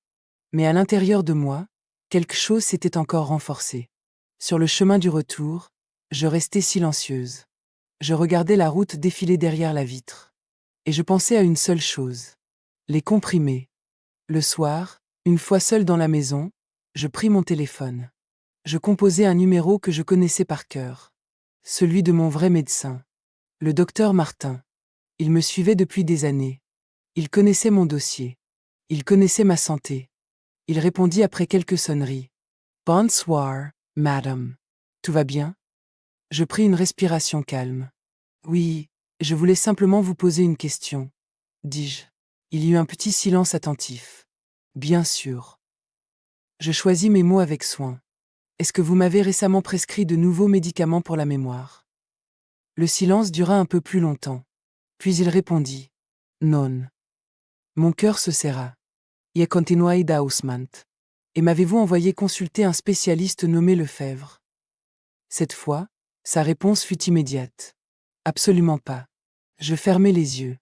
Mais à l'intérieur de moi, quelque chose s'était encore renforcé. Sur le chemin du retour, je restais silencieuse. Je regardais la route défiler derrière la vitre. Et je pensais à une seule chose. Les comprimés. Le soir, une fois seule dans la maison, je pris mon téléphone. Je composai un numéro que je connaissais par cœur. Celui de mon vrai médecin. Le docteur Martin. Il me suivait depuis des années. Il connaissait mon dossier. Il connaissait ma santé. Il répondit après quelques sonneries. « Bonsoir, madame. Tout va bien ?» Je pris une respiration calme. « Oui, je voulais simplement vous poser une question, » dis-je. Il y eut un petit silence attentif. « Bien sûr. » Je choisis mes mots avec soin. « Est-ce que vous m'avez récemment prescrit de nouveaux médicaments pour la mémoire ?» Le silence dura un peu plus longtemps. Puis il répondit. « Non. » Mon cœur se serra. « Je continuai d'ausmant. » Et m'avez-vous envoyé consulter un spécialiste nommé Lefebvre ? Cette fois, sa réponse fut immédiate. « Absolument pas. » Je fermai les yeux.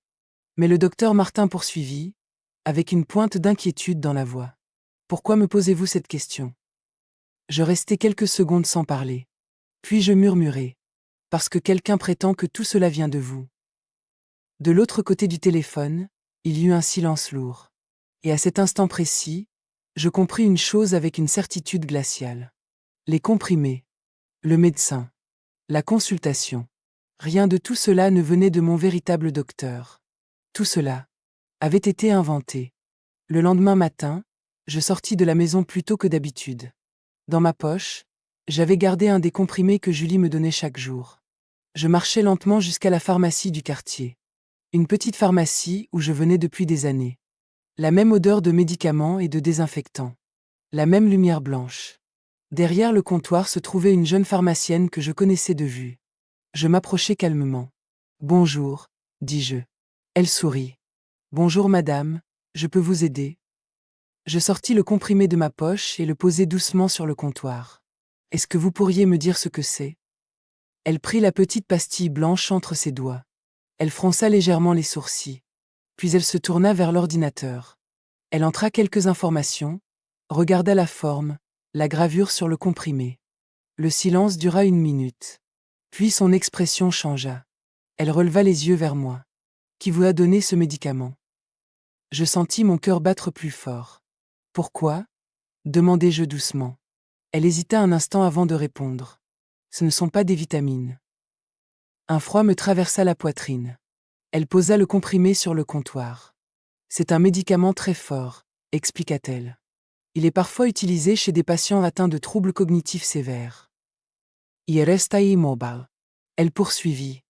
Mais le docteur Martin poursuivit, avec une pointe d'inquiétude dans la voix. « Pourquoi me posez-vous cette question ?» Je restai quelques secondes sans parler. Puis je murmurai. « Parce que quelqu'un prétend que tout cela vient de vous. » De l'autre côté du téléphone, il y eut un silence lourd. Et à cet instant précis, je compris une chose avec une certitude glaciale. Les comprimés. Le médecin. La consultation. Rien de tout cela ne venait de mon véritable docteur. Tout cela avait été inventé. Le lendemain matin, je sortis de la maison plus tôt que d'habitude. Dans ma poche, j'avais gardé un des comprimés que Julie me donnait chaque jour. Je marchais lentement jusqu'à la pharmacie du quartier. Une petite pharmacie où je venais depuis des années. La même odeur de médicaments et de désinfectants. La même lumière blanche. Derrière le comptoir se trouvait une jeune pharmacienne que je connaissais de vue. Je m'approchai calmement. « Bonjour, » dis-je. Elle sourit. « Bonjour madame, je peux vous aider ?» Je sortis le comprimé de ma poche et le posai doucement sur le comptoir. « Est-ce que vous pourriez me dire ce que c'est ?» Elle prit la petite pastille blanche entre ses doigts. Elle fronça légèrement les sourcils. Puis elle se tourna vers l'ordinateur. Elle entra quelques informations, regarda la forme, la gravure sur le comprimé. Le silence dura 1 minute. Puis son expression changea. Elle releva les yeux vers moi. « Qui vous a donné ce médicament ?» Je sentis mon cœur battre plus fort. Pourquoi ? Demandai-je doucement. Elle hésita un instant avant de répondre. Ce ne sont pas des vitamines. Un froid me traversa la poitrine. Elle posa le comprimé sur le comptoir. C'est un médicament très fort, expliqua-t-elle. Il est parfois utilisé chez des patients atteints de troubles cognitifs sévères. Y resta immobile. Elle poursuivit.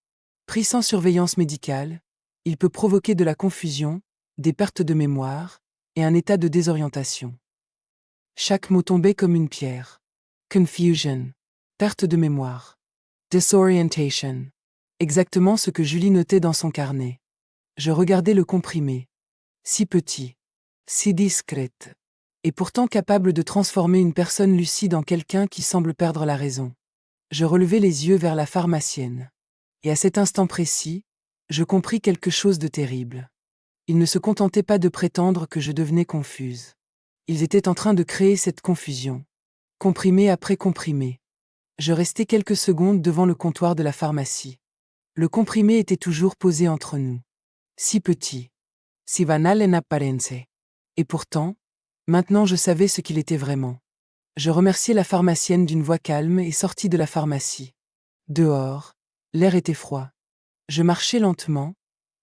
Pris sans surveillance médicale, il peut provoquer de la confusion, des pertes de mémoire et un état de désorientation. Chaque mot tombait comme une pierre. Confusion. Perte de mémoire. Disorientation. Exactement ce que Julie notait dans son carnet. Je regardais le comprimé. Si petit. Si discrète. Et pourtant capable de transformer une personne lucide en quelqu'un qui semble perdre la raison. Je relevai les yeux vers la pharmacienne. Et à cet instant précis, je compris quelque chose de terrible. Ils ne se contentaient pas de prétendre que je devenais confuse. Ils étaient en train de créer cette confusion. Comprimé après comprimé. Je restai quelques secondes devant le comptoir de la pharmacie. Le comprimé était toujours posé entre nous. Si petit. Si banal en apparence. Et pourtant, maintenant je savais ce qu'il était vraiment. Je remerciai la pharmacienne d'une voix calme et sortis de la pharmacie. Dehors, l'air était froid. Je marchais lentement,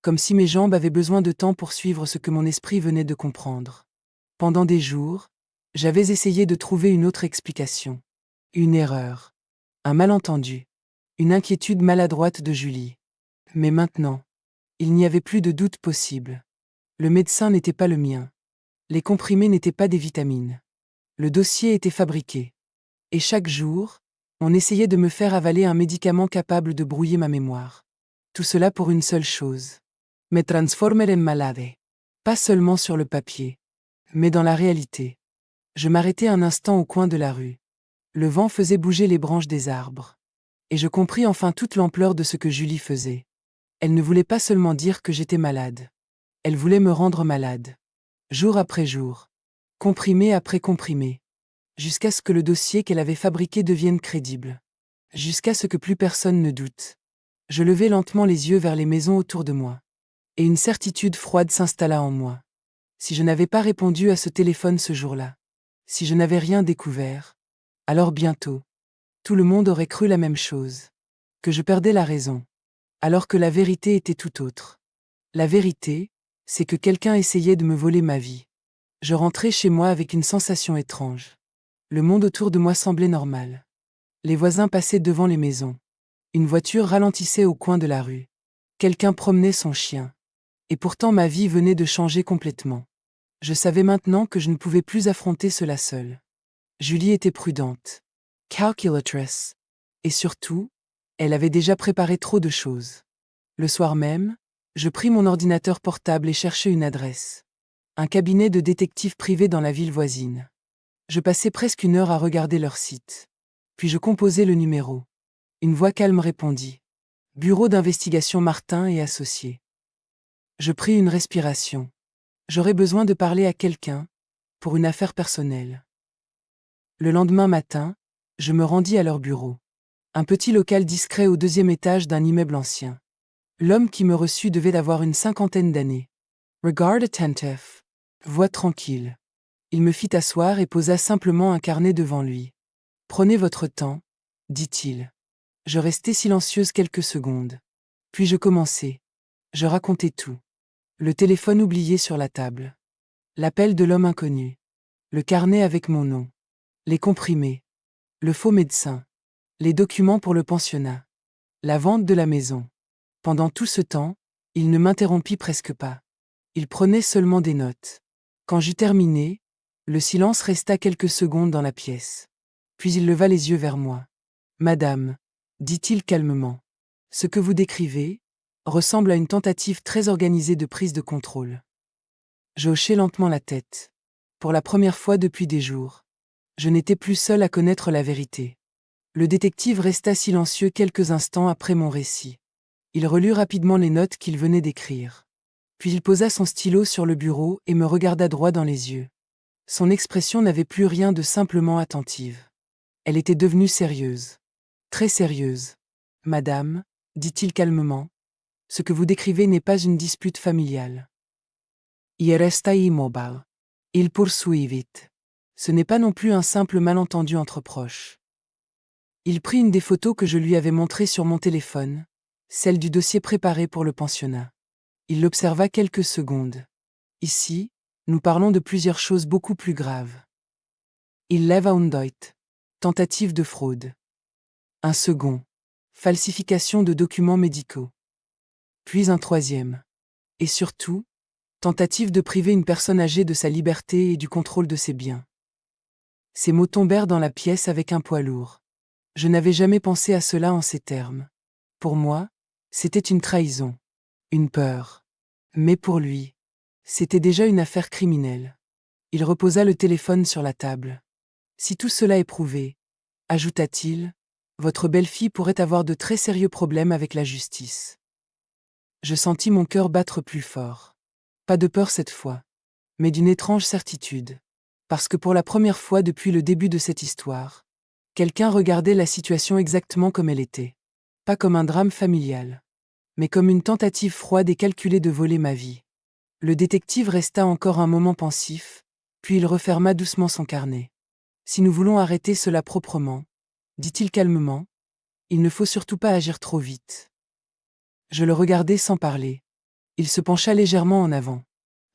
comme si mes jambes avaient besoin de temps pour suivre ce que mon esprit venait de comprendre. Pendant des jours, j'avais essayé de trouver une autre explication. Une erreur. Un malentendu. Une inquiétude maladroite de Julie. Mais maintenant, il n'y avait plus de doute possible. Le médecin n'était pas le mien. Les comprimés n'étaient pas des vitamines. Le dossier était fabriqué. Et chaque jour, on essayait de me faire avaler un médicament capable de brouiller ma mémoire. Tout cela pour une seule chose. Me transformer en malade. Pas seulement sur le papier, mais dans la réalité. Je m'arrêtai un instant au coin de la rue. Le vent faisait bouger les branches des arbres. Et je compris enfin toute l'ampleur de ce que Julie faisait. Elle ne voulait pas seulement dire que j'étais malade. Elle voulait me rendre malade. Jour après jour. Comprimé après comprimé. Jusqu'à ce que le dossier qu'elle avait fabriqué devienne crédible. Jusqu'à ce que plus personne ne doute. Je levai lentement les yeux vers les maisons autour de moi. Et une certitude froide s'installa en moi. Si je n'avais pas répondu à ce téléphone ce jour-là, si je n'avais rien découvert, alors bientôt, tout le monde aurait cru la même chose. Que je perdais la raison. Alors que la vérité était tout autre. La vérité, c'est que quelqu'un essayait de me voler ma vie. Je rentrais chez moi avec une sensation étrange. Le monde autour de moi semblait normal. Les voisins passaient devant les maisons. Une voiture ralentissait au coin de la rue. Quelqu'un promenait son chien. Et pourtant ma vie venait de changer complètement. Je savais maintenant que je ne pouvais plus affronter cela seule. Julie était prudente. Calculatrice. Et surtout, elle avait déjà préparé trop de choses. Le soir même, je pris mon ordinateur portable et cherchai une adresse. Un cabinet de détective privé dans la ville voisine. Je passai presque une heure à regarder leur site. Puis je composai le numéro. Une voix calme répondit. Bureau d'investigation Martin et associés. Je pris une respiration. J'aurais besoin de parler à quelqu'un, pour une affaire personnelle. Le lendemain matin, je me rendis à leur bureau. Un petit local discret au 2e étage d'un immeuble ancien. L'homme qui me reçut devait avoir une 50aine d'années. Regard attentive. Voix tranquille. Il me fit asseoir et posa simplement un carnet devant lui. Prenez votre temps, dit-il. Je restai silencieuse quelques secondes. Puis je commençai. Je racontai tout. Le téléphone oublié sur la table. L'appel de l'homme inconnu. Le carnet avec mon nom. Les comprimés. Le faux médecin. Les documents pour le pensionnat. La vente de la maison. Pendant tout ce temps, il ne m'interrompit presque pas. Il prenait seulement des notes. Quand j'eus terminé, le silence resta quelques secondes dans la pièce. Puis il leva les yeux vers moi. Madame, dit-il calmement, ce que vous décrivez ressemble à une tentative très organisée de prise de contrôle. Je hochai lentement la tête. Pour la première fois depuis des jours. Je n'étais plus seule à connaître la vérité. Le détective resta silencieux quelques instants après mon récit. Il relut rapidement les notes qu'il venait d'écrire. Puis il posa son stylo sur le bureau et me regarda droit dans les yeux. Son expression n'avait plus rien de simplement attentive. Elle était devenue sérieuse. Très sérieuse. Madame, dit-il calmement, ce que vous décrivez n'est pas une dispute familiale. Y restai immobile. Il poursuivit. Ce n'est pas non plus un simple malentendu entre proches. Il prit une des photos que je lui avais montrées sur mon téléphone, celle du dossier préparé pour le pensionnat. Il l'observa quelques secondes. Ici, nous parlons de plusieurs choses beaucoup plus graves. Il leva un deut. Tentative de fraude. Un second. Falsification de documents médicaux. Puis un troisième. Et surtout, tentative de priver une personne âgée de sa liberté et du contrôle de ses biens. Ces mots tombèrent dans la pièce avec un poids lourd. Je n'avais jamais pensé à cela en ces termes. Pour moi, c'était une trahison. Une peur. Mais pour lui, c'était déjà une affaire criminelle. Il reposa le téléphone sur la table. Si tout cela est prouvé, ajouta-t-il, votre belle-fille pourrait avoir de très sérieux problèmes avec la justice. Je sentis mon cœur battre plus fort. Pas de peur cette fois, mais d'une étrange certitude. Parce que pour la première fois depuis le début de cette histoire, quelqu'un regardait la situation exactement comme elle était. Pas comme un drame familial, mais comme une tentative froide et calculée de voler ma vie. Le détective resta encore un moment pensif, puis il referma doucement son carnet. Si nous voulons arrêter cela proprement, dit-il calmement, il ne faut surtout pas agir trop vite. Je le regardai sans parler. Il se pencha légèrement en avant.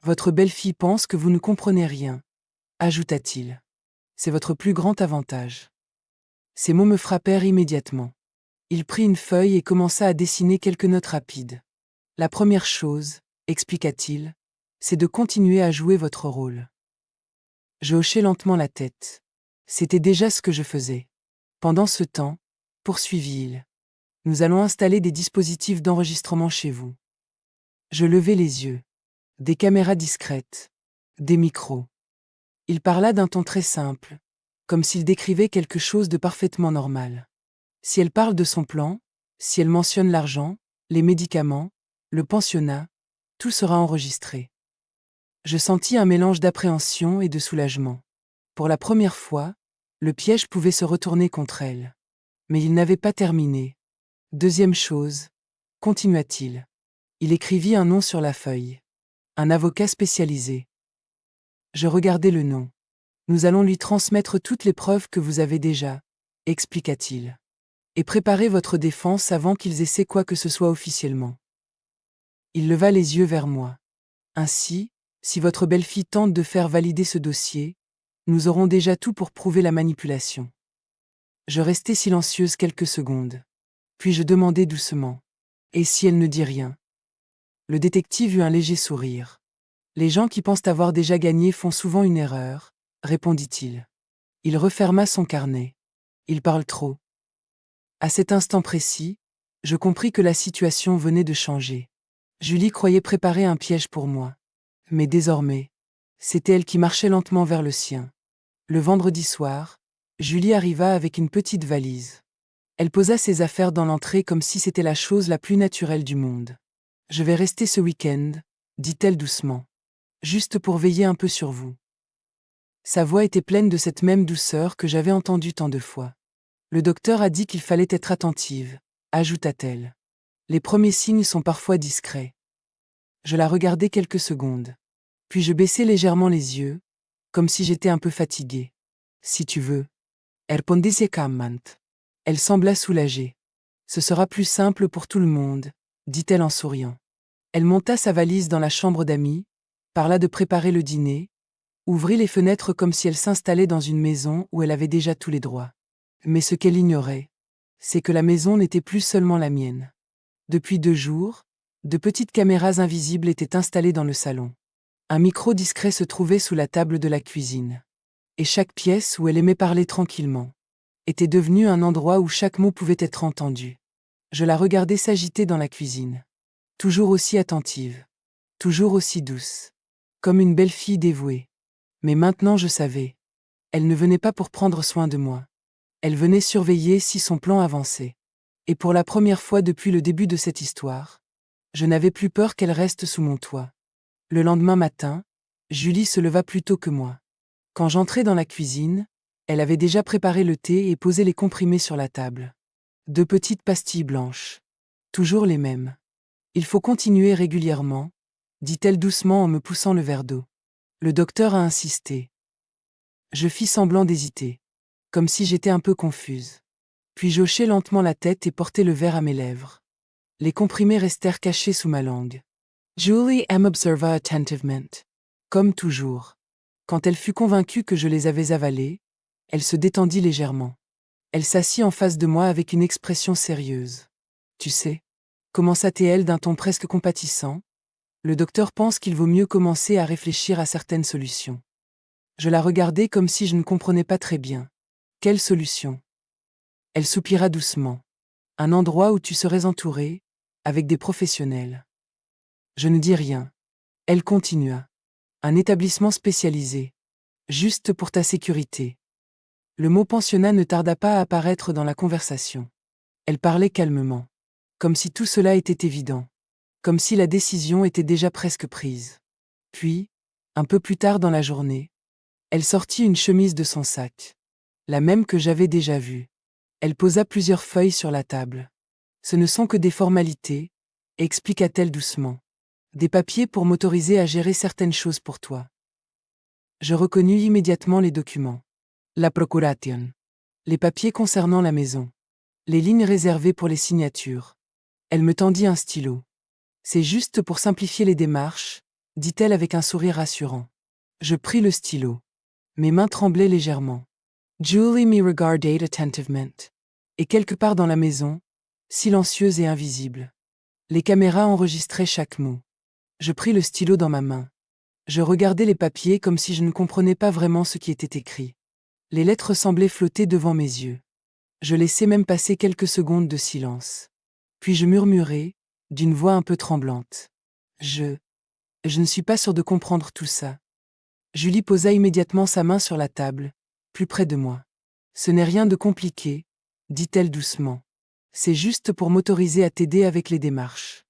Votre belle-fille pense que vous ne comprenez rien, ajouta-t-il. C'est votre plus grand avantage. Ces mots me frappèrent immédiatement. Il prit une feuille et commença à dessiner quelques notes rapides. La première chose, expliqua-t-il, c'est de continuer à jouer votre rôle. Je hochai lentement la tête. C'était déjà ce que je faisais. Pendant ce temps, poursuivit-il, nous allons installer des dispositifs d'enregistrement chez vous. Je levai les yeux. Des caméras discrètes. Des micros. Il parla d'un ton très simple, comme s'il décrivait quelque chose de parfaitement normal. Si elle parle de son plan, si elle mentionne l'argent, les médicaments, le pensionnat, tout sera enregistré. Je sentis un mélange d'appréhension et de soulagement. Pour la première fois, le piège pouvait se retourner contre elle. Mais il n'avait pas terminé. Deuxième chose, continua-t-il. Il écrivit un nom sur la feuille. Un avocat spécialisé. Je regardai le nom. Nous allons lui transmettre toutes les preuves que vous avez déjà, expliqua-t-il. Et préparez votre défense avant qu'ils essaient quoi que ce soit officiellement. Il leva les yeux vers moi. Ainsi, si votre belle-fille tente de faire valider ce dossier, nous aurons déjà tout pour prouver la manipulation. Je restai silencieuse quelques secondes. Puis je demandai doucement. Et si elle ne dit rien? Le détective eut un léger sourire. Les gens qui pensent avoir déjà gagné font souvent une erreur, répondit-il. Il referma son carnet. Il parle trop. À cet instant précis, je compris que la situation venait de changer. Julie croyait préparer un piège pour moi. Mais désormais, c'était elle qui marchait lentement vers le sien. Le vendredi soir, Julie arriva avec une petite valise. Elle posa ses affaires dans l'entrée comme si c'était la chose la plus naturelle du monde. « Je vais rester ce week-end, dit-elle doucement. Juste pour veiller un peu sur vous. » Sa voix était pleine de cette même douceur que j'avais entendue tant de fois. Le docteur a dit qu'il fallait être attentive, ajouta-t-elle. Les premiers signes sont parfois discrets. Je la regardai quelques secondes. Puis je baissai légèrement les yeux, comme si j'étais un peu fatiguée. Si tu veux. Répondit calmement. Elle sembla soulagée. Ce sera plus simple pour tout le monde, dit-elle en souriant. Elle monta sa valise dans la chambre d'amis, parla de préparer le dîner, ouvrit les fenêtres comme si elle s'installait dans une maison où elle avait déjà tous les droits. Mais ce qu'elle ignorait, c'est que la maison n'était plus seulement la mienne. Depuis 2 jours, de petites caméras invisibles étaient installées dans le salon. Un micro discret se trouvait sous la table de la cuisine. Et chaque pièce où elle aimait parler tranquillement était devenue un endroit où chaque mot pouvait être entendu. Je la regardais s'agiter dans la cuisine. Toujours aussi attentive. Toujours aussi douce. Comme une belle fille dévouée. Mais maintenant je savais. Elle ne venait pas pour prendre soin de moi. Elle venait surveiller si son plan avançait. Et pour la première fois depuis le début de cette histoire, je n'avais plus peur qu'elle reste sous mon toit. Le lendemain matin, Julie se leva plus tôt que moi. Quand j'entrai dans la cuisine, elle avait déjà préparé le thé et posé les comprimés sur la table. 2 petites pastilles blanches. Toujours les mêmes. Il faut continuer régulièrement, dit-elle doucement en me poussant le verre d'eau. Le docteur a insisté. Je fis semblant d'hésiter, comme si j'étais un peu confuse. Puis j'hochai lentement la tête et portai le verre à mes lèvres. Les comprimés restèrent cachés sous ma langue. Julie m'observa attentivement. Comme toujours. Quand elle fut convaincue que je les avais avalés, elle se détendit légèrement. Elle s'assit en face de moi avec une expression sérieuse. Tu sais, commença-t-elle d'un ton presque compatissant, le docteur pense qu'il vaut mieux commencer à réfléchir à certaines solutions. Je la regardai comme si je ne comprenais pas très bien. Quelle solution? Elle soupira doucement. Un endroit où tu serais entouré, avec des professionnels. Je ne dis rien. Elle continua. Un établissement spécialisé. Juste pour ta sécurité. Le mot pensionnat ne tarda pas à apparaître dans la conversation. Elle parlait calmement. Comme si tout cela était évident. Comme si la décision était déjà presque prise. Puis, un peu plus tard dans la journée, elle sortit une chemise de son sac. La même que j'avais déjà vue. Elle posa plusieurs feuilles sur la table. Ce ne sont que des formalités, expliqua-t-elle doucement. Des papiers pour m'autoriser à gérer certaines choses pour toi. Je reconnus immédiatement les documents. La procuration. Les papiers concernant la maison. Les lignes réservées pour les signatures. Elle me tendit un stylo. C'est juste pour simplifier les démarches, dit-elle avec un sourire rassurant. Je pris le stylo. Mes mains tremblaient légèrement. Julie me regardait attentivement. Et quelque part dans la maison, silencieuse et invisible. Les caméras enregistraient chaque mot. Je pris le stylo dans ma main. Je regardais les papiers comme si je ne comprenais pas vraiment ce qui était écrit. Les lettres semblaient flotter devant mes yeux. Je laissai même passer quelques secondes de silence. Puis je murmurai, d'une voix un peu tremblante. Je ne suis pas sûre de comprendre tout ça. Julie posa immédiatement sa main sur la table, plus près de moi. Ce n'est rien de compliqué, dit-elle doucement. C'est juste pour m'autoriser à t'aider avec les démarches.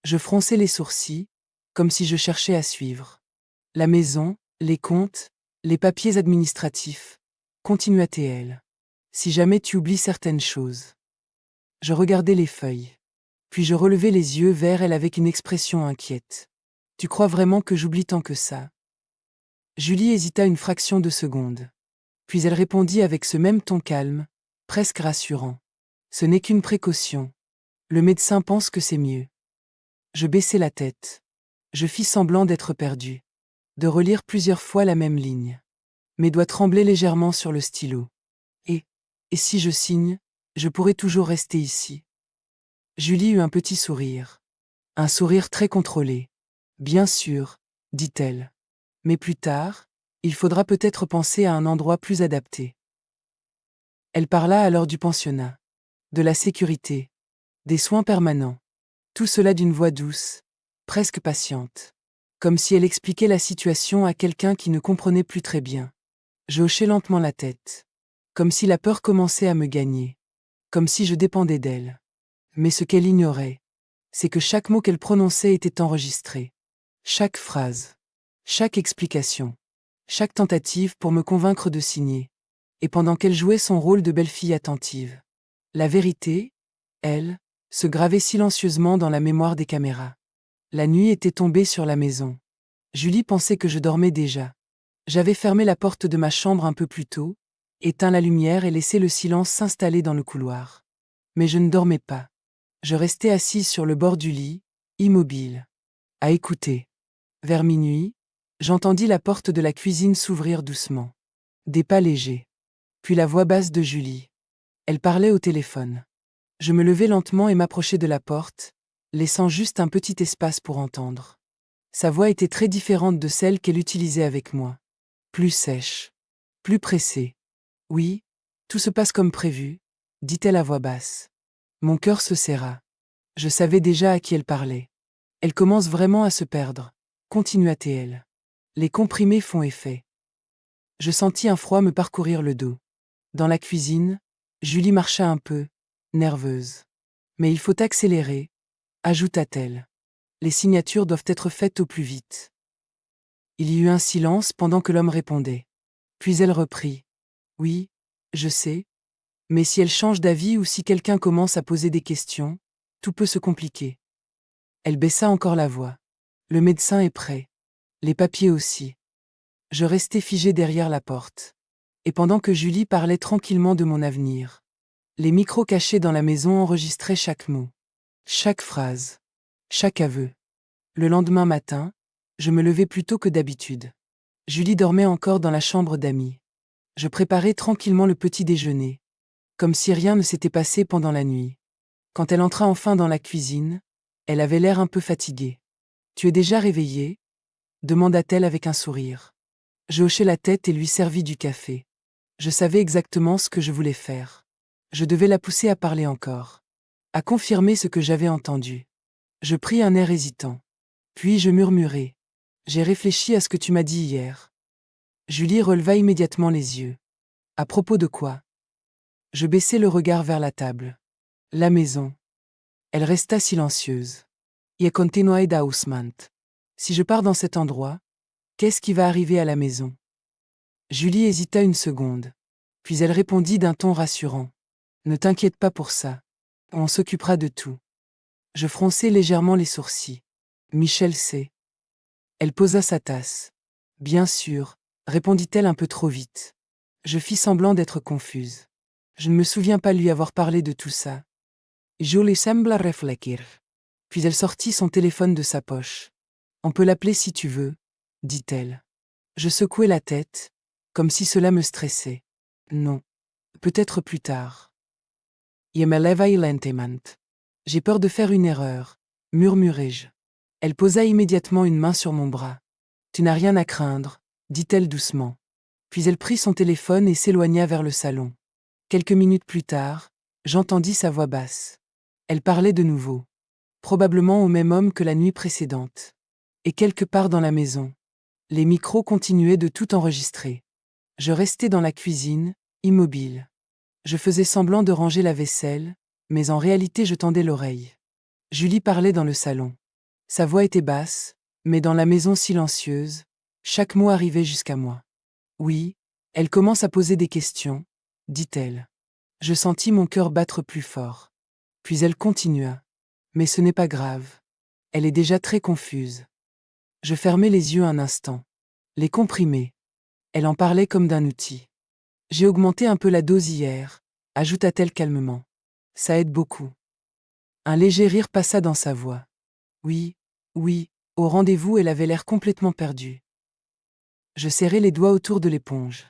Je fronçai les sourcils, comme si je cherchais à suivre. La maison, les comptes, les papiers administratifs, continua-t-elle. Si jamais tu oublies certaines choses. Je regardai les feuilles. Puis je relevai les yeux vers elle avec une expression inquiète. Tu crois vraiment que j'oublie tant que ça? Julie hésita une fraction de seconde. Puis elle répondit avec ce même ton calme, presque rassurant. Ce n'est qu'une précaution. Le médecin pense que c'est mieux. Je baissai la tête. Je fis semblant d'être perdu. De relire plusieurs fois la même ligne. Mes doigts tremblaient légèrement sur le stylo. Et si je signe, je pourrai toujours rester ici. Julie eut un petit sourire. Un sourire très contrôlé. Bien sûr, dit-elle. Mais plus tard, il faudra peut-être penser à un endroit plus adapté. Elle parla alors du pensionnat, de la sécurité, des soins permanents. Tout cela d'une voix douce, presque patiente. Comme si elle expliquait la situation à quelqu'un qui ne comprenait plus très bien. Je hochai lentement la tête. Comme si la peur commençait à me gagner. Comme si je dépendais d'elle. Mais ce qu'elle ignorait, c'est que chaque mot qu'elle prononçait était enregistré. Chaque phrase. Chaque explication. Chaque tentative pour me convaincre de signer. Et pendant qu'elle jouait son rôle de belle-fille attentive. La vérité, elle, se gravait silencieusement dans la mémoire des caméras. La nuit était tombée sur la maison. Julie pensait que je dormais déjà. J'avais fermé la porte de ma chambre un peu plus tôt, éteint la lumière et laissé le silence s'installer dans le couloir. Mais je ne dormais pas. Je restais assise sur le bord du lit, immobile, à écouter. Vers minuit, j'entendis la porte de la cuisine s'ouvrir doucement. Des pas légers. Puis la voix basse de Julie. Elle parlait au téléphone. Je me levai lentement et m'approchai de la porte, laissant juste un petit espace pour entendre. Sa voix était très différente de celle qu'elle utilisait avec moi. Plus sèche. Plus pressée. Oui, tout se passe comme prévu, dit-elle à voix basse. Mon cœur se serra. Je savais déjà à qui elle parlait. Elle commence vraiment à se perdre, continua-t-elle. Les comprimés font effet. Je sentis un froid me parcourir le dos. Dans la cuisine, Julie marcha un peu, nerveuse. Mais il faut accélérer, ajouta-t-elle. Les signatures doivent être faites au plus vite. Il y eut un silence pendant que l'homme répondait. Puis elle reprit. Oui, je sais. Mais si elle change d'avis ou si quelqu'un commence à poser des questions, tout peut se compliquer. Elle baissa encore la voix. Le médecin est prêt. Les papiers aussi. Je restais figé derrière la porte. Et pendant que Julie parlait tranquillement de mon avenir, les micros cachés dans la maison enregistraient chaque mot, chaque phrase, chaque aveu. Le lendemain matin, je me levais plus tôt que d'habitude. Julie dormait encore dans la chambre d'amis. Je préparais tranquillement le petit déjeuner, comme si rien ne s'était passé pendant la nuit. Quand elle entra enfin dans la cuisine, elle avait l'air un peu fatiguée. « Tu es déjà réveillée ?» demanda-t-elle avec un sourire. Je hochai la tête et lui servis du café. Je savais exactement ce que je voulais faire. Je devais la pousser à parler encore, à confirmer ce que j'avais entendu. Je pris un air hésitant. Puis je murmurai. « J'ai réfléchi à ce que tu m'as dit hier. » Julie releva immédiatement les yeux. « À propos de quoi ?» Je baissai le regard vers la table. « La maison. » Elle resta silencieuse. « Je continuai da Ousmant. Si je pars dans cet endroit, qu'est-ce qui va arriver à la maison ?» Julie hésita une seconde. Puis elle répondit d'un ton rassurant. « Ne t'inquiète pas pour ça. On s'occupera de tout. » Je fronçai légèrement les sourcils. « Michel sait. » Elle posa sa tasse. « Bien sûr, » répondit-elle un peu trop vite. Je fis semblant d'être confuse. Je ne me souviens pas lui avoir parlé de tout ça. Julie sembla refléchir. Puis elle sortit son téléphone de sa poche. « On peut l'appeler si tu veux, » dit-elle. Je secouai la tête, comme si cela me stressait. « Non. Peut-être plus tard. » Je me levai lentement. « J'ai peur de faire une erreur, » murmurai-je. Elle posa immédiatement une main sur mon bras. « Tu n'as rien à craindre, » dit-elle doucement. Puis elle prit son téléphone et s'éloigna vers le salon. Quelques minutes plus tard, j'entendis sa voix basse. Elle parlait de nouveau. Probablement au même homme que la nuit précédente. Et quelque part dans la maison, les micros continuaient de tout enregistrer. Je restais dans la cuisine, immobile. Je faisais semblant de ranger la vaisselle, mais en réalité je tendais l'oreille. Julie parlait dans le salon. Sa voix était basse, mais dans la maison silencieuse, chaque mot arrivait jusqu'à moi. « Oui, elle commence à poser des questions, » dit-elle. Je sentis mon cœur battre plus fort. Puis elle continua. « Mais ce n'est pas grave. Elle est déjà très confuse. » Je fermai les yeux un instant. Les comprimés. Elle en parlait comme d'un outil. « J'ai augmenté un peu la dose hier, » ajouta-t-elle calmement. « Ça aide beaucoup. » Un léger rire passa dans sa voix. « Oui, oui, au rendez-vous elle avait l'air complètement perdue. » Je serrai les doigts autour de l'éponge.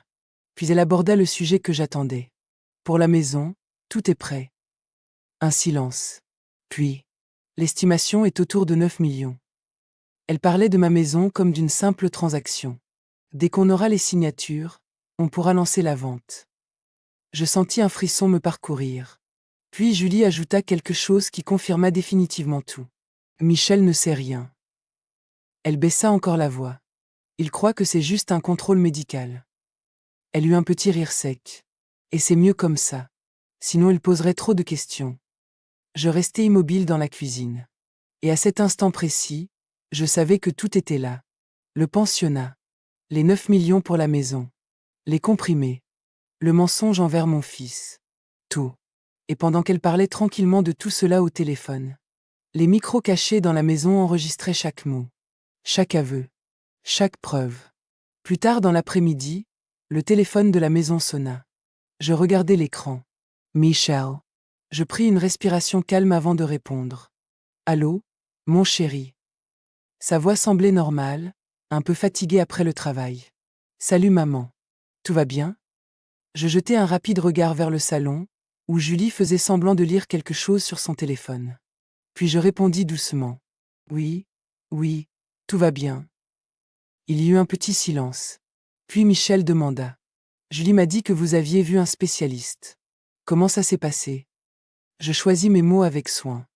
Puis elle aborda le sujet que j'attendais. « Pour la maison, tout est prêt. » Un silence. Puis, « L'estimation est autour de 9 millions. » Elle parlait de ma maison comme d'une simple transaction. Dès qu'on aura les signatures, on pourra lancer la vente. Je sentis un frisson me parcourir. Puis Julie ajouta quelque chose qui confirma définitivement tout. « Michel ne sait rien. » Elle baissa encore la voix. « Il croit que c'est juste un contrôle médical. » Elle eut un petit rire sec. « Et c'est mieux comme ça. Sinon il poserait trop de questions. » Je restai immobile dans la cuisine. Et à cet instant précis, je savais que tout était là. Le pensionnat. Les 9 millions pour la maison. Les comprimés. Le mensonge envers mon fils. Tout. Et pendant qu'elle parlait tranquillement de tout cela au téléphone, les micros cachés dans la maison enregistraient chaque mot, chaque aveu, chaque preuve. Plus tard dans l'après-midi, le téléphone de la maison sonna. Je regardai l'écran. Michel. Je pris une respiration calme avant de répondre. Allô, mon chéri. Sa voix semblait normale, un peu fatiguée après le travail. Salut maman. Tout va bien? Je jetai un rapide regard vers le salon, où Julie faisait semblant de lire quelque chose sur son téléphone. Puis je répondis doucement. Oui, oui, tout va bien. Il y eut un petit silence. Puis Michel demanda. Julie m'a dit que vous aviez vu un spécialiste. Comment ça s'est passé? Je choisis mes mots avec soin.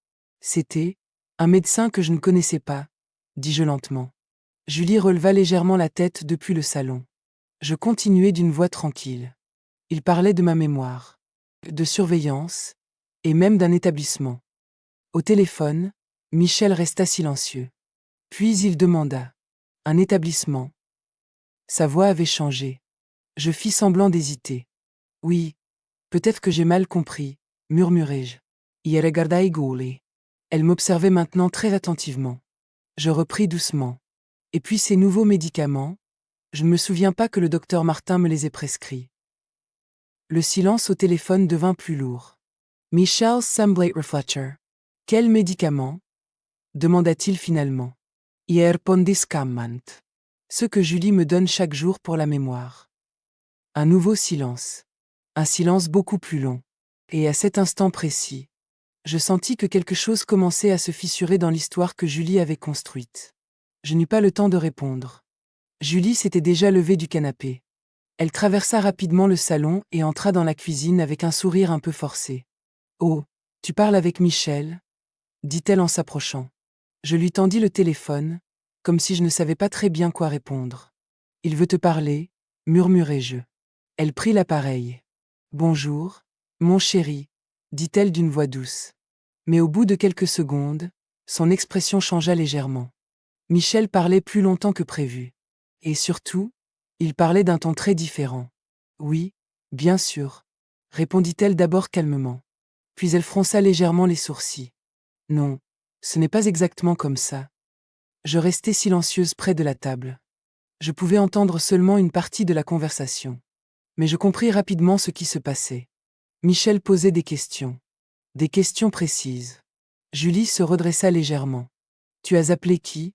C'était un médecin que je ne connaissais pas, dis-je lentement. Julie releva légèrement la tête depuis le salon. Je continuai d'une voix tranquille. Il parlait de ma mémoire, de surveillance, et même d'un établissement. Au téléphone, Michel resta silencieux. Puis il demanda. Un établissement. Sa voix avait changé. Je fis semblant d'hésiter. Oui, peut-être que j'ai mal compris, murmurai-je. Je regardai Goulet. Elle m'observait maintenant très attentivement. Je repris doucement. Et puis ces nouveaux médicaments, je ne me souviens pas que le docteur Martin me les ait prescrits. Le silence au téléphone devint plus lourd. Michel semblait réfléchir. Quel médicament demanda-t-il finalement. Pondiscamant. Ce que Julie me donne chaque jour pour la mémoire. Un nouveau silence. Un silence beaucoup plus long. Et à cet instant précis, je sentis que quelque chose commençait à se fissurer dans l'histoire que Julie avait construite. Je n'eus pas le temps de répondre. Julie s'était déjà levée du canapé. Elle traversa rapidement le salon et entra dans la cuisine avec un sourire un peu forcé. « Oh, tu parles avec Michel ?» dit-elle en s'approchant. Je lui tendis le téléphone, comme si je ne savais pas très bien quoi répondre. « Il veut te parler » murmurai-je. Elle prit l'appareil. « Bonjour, mon chéri » dit-elle d'une voix douce. Mais au bout de quelques secondes, son expression changea légèrement. Michel parlait plus longtemps que prévu. Et surtout, il parlait d'un ton très différent. « Oui, bien sûr » répondit-elle d'abord calmement. Puis elle fronça légèrement les sourcils. « Non, ce n'est pas exactement comme ça. » Je restai silencieuse près de la table. Je pouvais entendre seulement une partie de la conversation. Mais je compris rapidement ce qui se passait. Michel posait des questions. Des questions précises. Julie se redressa légèrement. « Tu as appelé qui ?»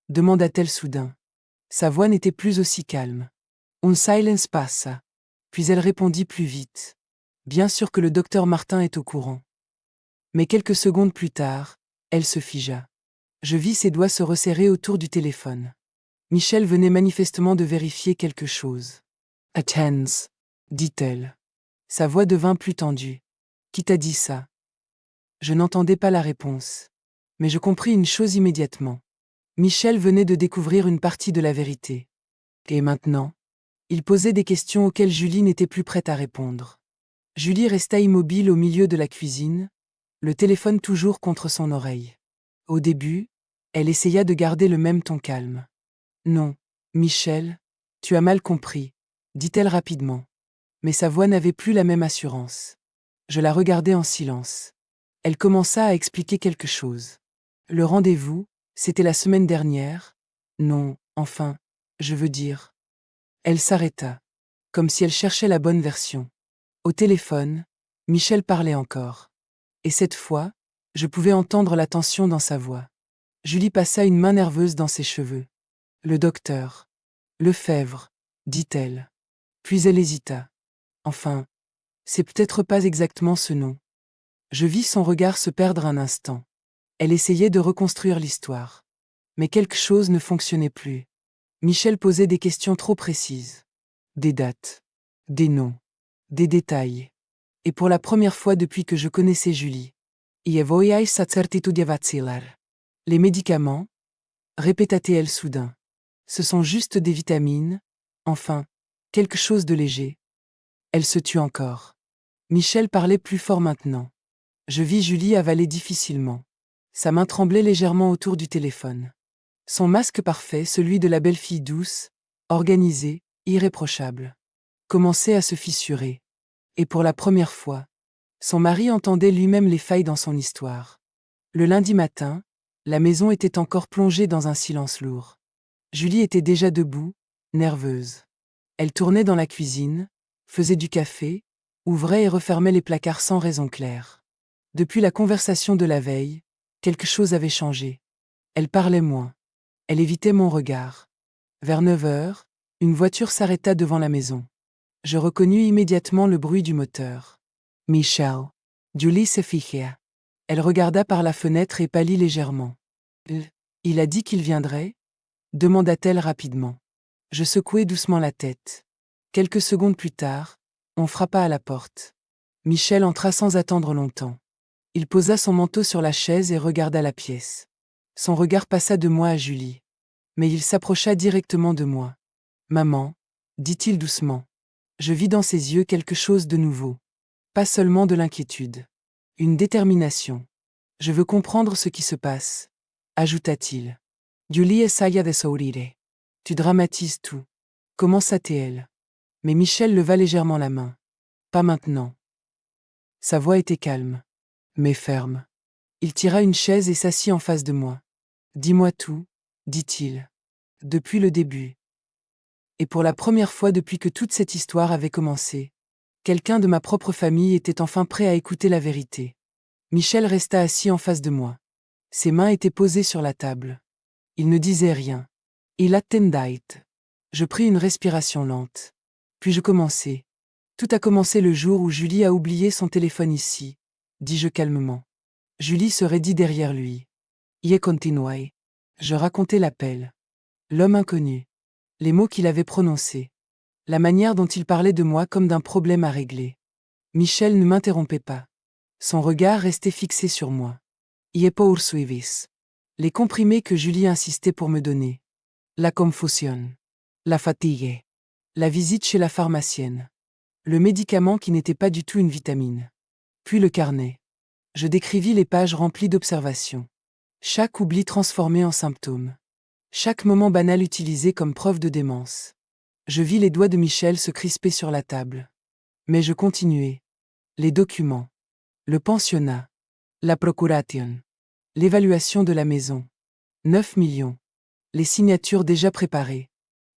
demanda-t-elle soudain. Sa voix n'était plus aussi calme. « Un silence passa. » Puis elle répondit plus vite. « Bien sûr que le docteur Martin est au courant. » Mais quelques secondes plus tard, elle se figea. Je vis ses doigts se resserrer autour du téléphone. Michel venait manifestement de vérifier quelque chose. « Attends » dit-elle. Sa voix devint plus tendue. « Qui t'a dit ça ?» Je n'entendais pas la réponse. Mais je compris une chose immédiatement. Michel venait de découvrir une partie de la vérité. Et maintenant, il posait des questions auxquelles Julie n'était plus prête à répondre. Julie resta immobile au milieu de la cuisine, le téléphone toujours contre son oreille. Au début, elle essaya de garder le même ton calme. « Non, Michel, tu as mal compris » dit-elle rapidement. Mais sa voix n'avait plus la même assurance. Je la regardais en silence. Elle commença à expliquer quelque chose. Le rendez-vous, c'était la semaine dernière. Non, enfin, je veux dire. Elle s'arrêta, comme si elle cherchait la bonne version. Au téléphone, Michel parlait encore. Et cette fois, je pouvais entendre la tension dans sa voix. Julie passa une main nerveuse dans ses cheveux. « Le docteur. Lefebvre, » dit-elle. Puis elle hésita. « Enfin, c'est peut-être pas exactement ce nom. » Je vis son regard se perdre un instant. Elle essayait de reconstruire l'histoire. Mais quelque chose ne fonctionnait plus. Michel posait des questions trop précises. Des dates. Des noms. Des détails. Et pour la première fois depuis que je connaissais Julie. Les médicaments, répéta-t-elle soudain. Ce sont juste des vitamines, enfin, quelque chose de léger. Elle se tut encore. Michel parlait plus fort maintenant. Je vis Julie avaler difficilement. Sa main tremblait légèrement autour du téléphone. Son masque parfait, celui de la belle fille douce, organisée, irréprochable, commençait à se fissurer. Et pour la première fois, son mari entendait lui-même les failles dans son histoire. Le lundi matin, la maison était encore plongée dans un silence lourd. Julie était déjà debout, nerveuse. Elle tournait dans la cuisine, faisait du café, ouvrait et refermait les placards sans raison claire. Depuis la conversation de la veille, quelque chose avait changé. Elle parlait moins. Elle évitait mon regard. Vers 9 heures, une voiture s'arrêta devant la maison. Je reconnus immédiatement le bruit du moteur. Michel. Julie se figea. Elle regarda par la fenêtre et pâlit légèrement. Il a dit qu'il viendrait ? Demanda-t-elle rapidement. Je secouai doucement la tête. Quelques secondes plus tard, on frappa à la porte. Michel entra sans attendre longtemps. Il posa son manteau sur la chaise et regarda la pièce. Son regard passa de moi à Julie. Mais il s'approcha directement de moi. « Maman » dit-il doucement. Je vis dans ses yeux quelque chose de nouveau. Pas seulement de l'inquiétude. Une détermination. « Je veux comprendre ce qui se passe » ajouta-t-il. Julie essaya de sourire. « Tu dramatises tout. » commença-t-elle. Mais Michel leva légèrement la main. « Pas maintenant. » Sa voix était calme, mais ferme. Il tira une chaise et s'assit en face de moi. Dis-moi tout, dit-il. Depuis le début. Et pour la première fois depuis que toute cette histoire avait commencé, quelqu'un de ma propre famille était enfin prêt à écouter la vérité. Michel resta assis en face de moi. Ses mains étaient posées sur la table. Il ne disait rien. Il attendait. Je pris une respiration lente. Puis je commençai. Tout a commencé le jour où Julie a oublié son téléphone ici, dis-je calmement. Julie se raidit derrière lui. Je continuai. Je racontai l'appel. L'homme inconnu. Les mots qu'il avait prononcés. La manière dont il parlait de moi comme d'un problème à régler. Michel ne m'interrompait pas. Son regard restait fixé sur moi. Je poursuivis. Les comprimés que Julie insistait pour me donner. La confusion. La fatigue. La visite chez la pharmacienne. Le médicament qui n'était pas du tout une vitamine. Puis le carnet. Je décrivis les pages remplies d'observations. Chaque oubli transformé en symptôme. Chaque moment banal utilisé comme preuve de démence. Je vis les doigts de Michel se crisper sur la table. Mais je continuai. Les documents. Le pensionnat. La procuration. L'évaluation de la maison. 9 millions. Les signatures déjà préparées.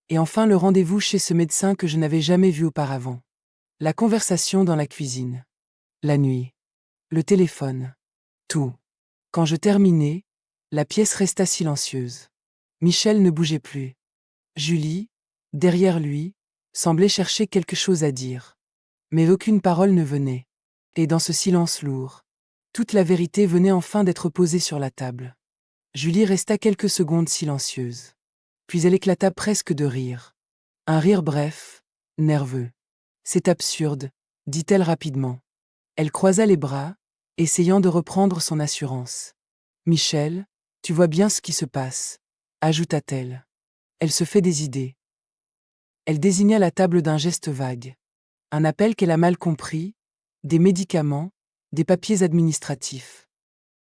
Et enfin le rendez-vous chez ce médecin que je n'avais jamais vu auparavant. La conversation dans la cuisine. La nuit. Le téléphone. Tout. Quand je terminai, la pièce resta silencieuse. Michel ne bougeait plus. Julie, derrière lui, semblait chercher quelque chose à dire. Mais aucune parole ne venait. Et dans ce silence lourd, toute la vérité venait enfin d'être posée sur la table. Julie resta quelques secondes silencieuse. Puis elle éclata presque de rire. Un rire bref, nerveux. C'est absurde, dit-elle rapidement. Elle croisa les bras, essayant de reprendre son assurance. Michel, tu vois bien ce qui se passe, ajouta-t-elle. Elle se fait des idées. Elle désigna la table d'un geste vague. Un appel qu'elle a mal compris, des médicaments, des papiers administratifs.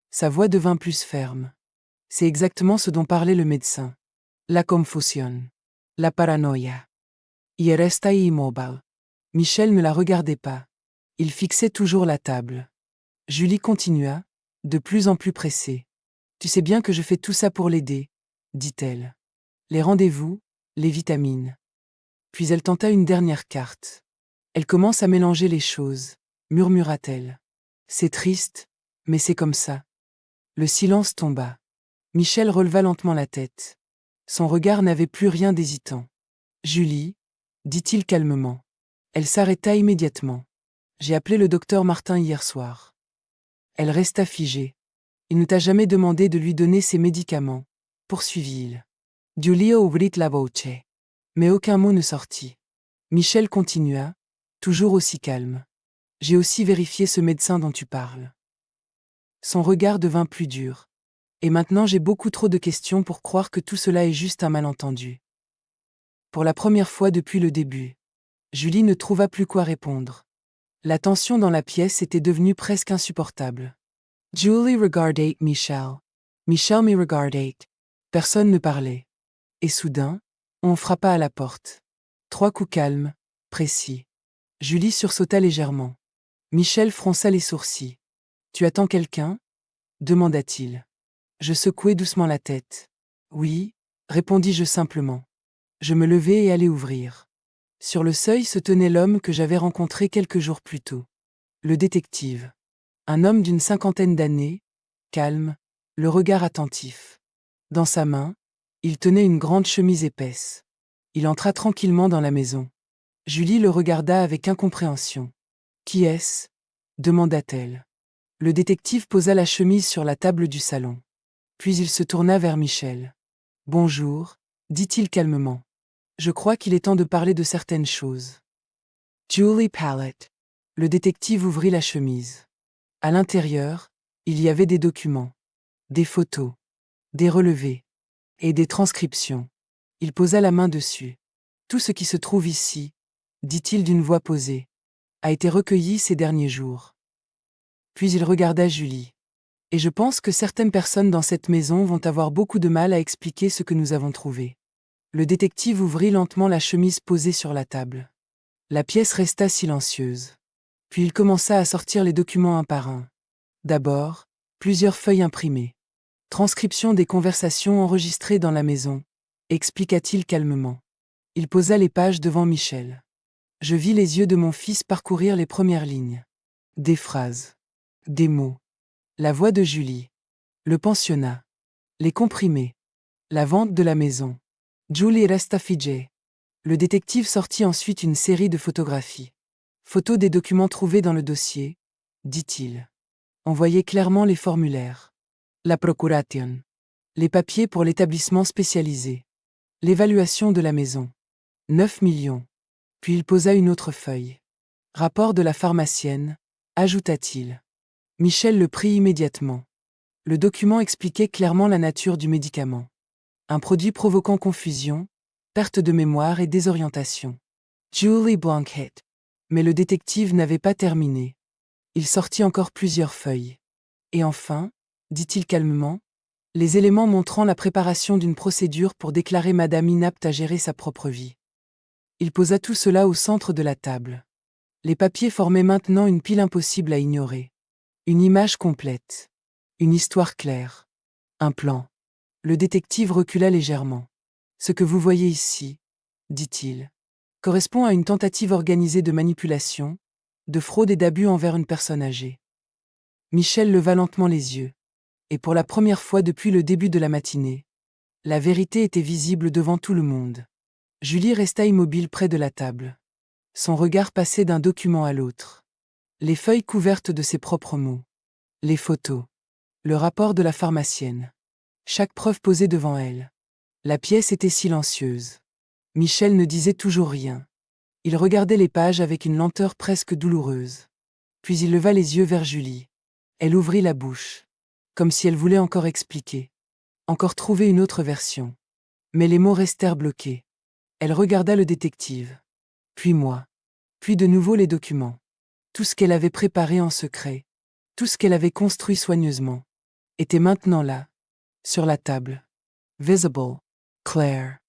Sa voix devint plus ferme. C'est exactement ce dont parlait le médecin. La confusion. La paranoïa. Y resta immobile. Michel ne la regardait pas. Il fixait toujours la table. Julie continua, de plus en plus pressée. Tu sais bien que je fais tout ça pour l'aider, dit-elle. Les rendez-vous, les vitamines. Puis elle tenta une dernière carte. Elle commence à mélanger les choses, murmura-t-elle. C'est triste, mais c'est comme ça. Le silence tomba. Michel releva lentement la tête. Son regard n'avait plus rien d'hésitant. Julie, dit-il calmement. Elle s'arrêta immédiatement. J'ai appelé le docteur Martin hier soir. Elle resta figée. Il ne t'a jamais demandé de lui donner ses médicaments, poursuivit-il. Giulio ouvrit la voce. Mais aucun mot ne sortit. Michel continua, toujours aussi calme. J'ai aussi vérifié ce médecin dont tu parles. Son regard devint plus dur. Et maintenant j'ai beaucoup trop de questions pour croire que tout cela est juste un malentendu. Pour la première fois depuis le début, Julie ne trouva plus quoi répondre. La tension dans la pièce était devenue presque insupportable. Julie regardait Michel. Michel me regardait. Personne ne parlait. Et soudain, on frappa à la porte. 3 coups calmes, précis. Julie sursauta légèrement. Michel fronça les sourcils. Tu attends quelqu'un ? Demanda-t-il. Je secouai doucement la tête. Oui, répondis-je simplement. Je me levai et allai ouvrir. Sur le seuil se tenait l'homme que j'avais rencontré quelques jours plus tôt. Le détective. Un homme d'une 50aine d'années, calme, le regard attentif. Dans sa main, il tenait une grande chemise épaisse. Il entra tranquillement dans la maison. Julie le regarda avec incompréhension. « Qui est-ce » demanda-t-elle. Le détective posa la chemise sur la table du salon. Puis il se tourna vers Michel. « Bonjour, dit-il calmement. Je crois qu'il est temps de parler de certaines choses. » Julie Pallet. Le détective ouvrit la chemise. À l'intérieur, il y avait des documents, des photos, des relevés et des transcriptions. Il posa la main dessus. « Tout ce qui se trouve ici, dit-il d'une voix posée, a été recueilli ces derniers jours. » Puis il regarda Julie. « Et je pense que certaines personnes dans cette maison vont avoir beaucoup de mal à expliquer ce que nous avons trouvé. » Le détective ouvrit lentement la chemise posée sur la table. La pièce resta silencieuse. Puis il commença à sortir les documents un par un. D'abord, plusieurs feuilles imprimées. Transcription des conversations enregistrées dans la maison, expliqua-t-il calmement. Il posa les pages devant Michel. Je vis les yeux de mon fils parcourir les premières lignes. Des phrases. Des mots. La voix de Julie. Le pensionnat. Les comprimés. La vente de la maison. Julie resta figée. Le détective sortit ensuite une série de photographies. Photos des documents trouvés dans le dossier, dit-il. On voyait clairement les formulaires. La procuration. Les papiers pour l'établissement spécialisé. L'évaluation de la maison. 9 millions. Puis il posa une autre feuille. Rapport de la pharmacienne, ajouta-t-il. Michel le prit immédiatement. Le document expliquait clairement la nature du médicament. Un produit provoquant confusion, perte de mémoire et désorientation. Julie Blanket. Mais le détective n'avait pas terminé. Il sortit encore plusieurs feuilles. Et enfin, dit-il calmement, les éléments montrant la préparation d'une procédure pour déclarer Madame inapte à gérer sa propre vie. Il posa tout cela au centre de la table. Les papiers formaient maintenant une pile impossible à ignorer. Une image complète. Une histoire claire. Un plan. Le détective recula légèrement. Ce que vous voyez ici, dit-il, correspond à une tentative organisée de manipulation, de fraude et d'abus envers une personne âgée. Michel leva lentement les yeux. Et pour la première fois depuis le début de la matinée, la vérité était visible devant tout le monde. Julie resta immobile près de la table. Son regard passait d'un document à l'autre. Les feuilles couvertes de ses propres mots. Les photos. Le rapport de la pharmacienne. Chaque preuve posée devant elle. La pièce était silencieuse. Michel ne disait toujours rien. Il regardait les pages avec une lenteur presque douloureuse. Puis il leva les yeux vers Julie. Elle ouvrit la bouche. Comme si elle voulait encore expliquer. Encore trouver une autre version. Mais les mots restèrent bloqués. Elle regarda le détective. Puis moi. Puis de nouveau les documents. Tout ce qu'elle avait préparé en secret. Tout ce qu'elle avait construit soigneusement. Était maintenant là. Sur la table. Visible. Claire.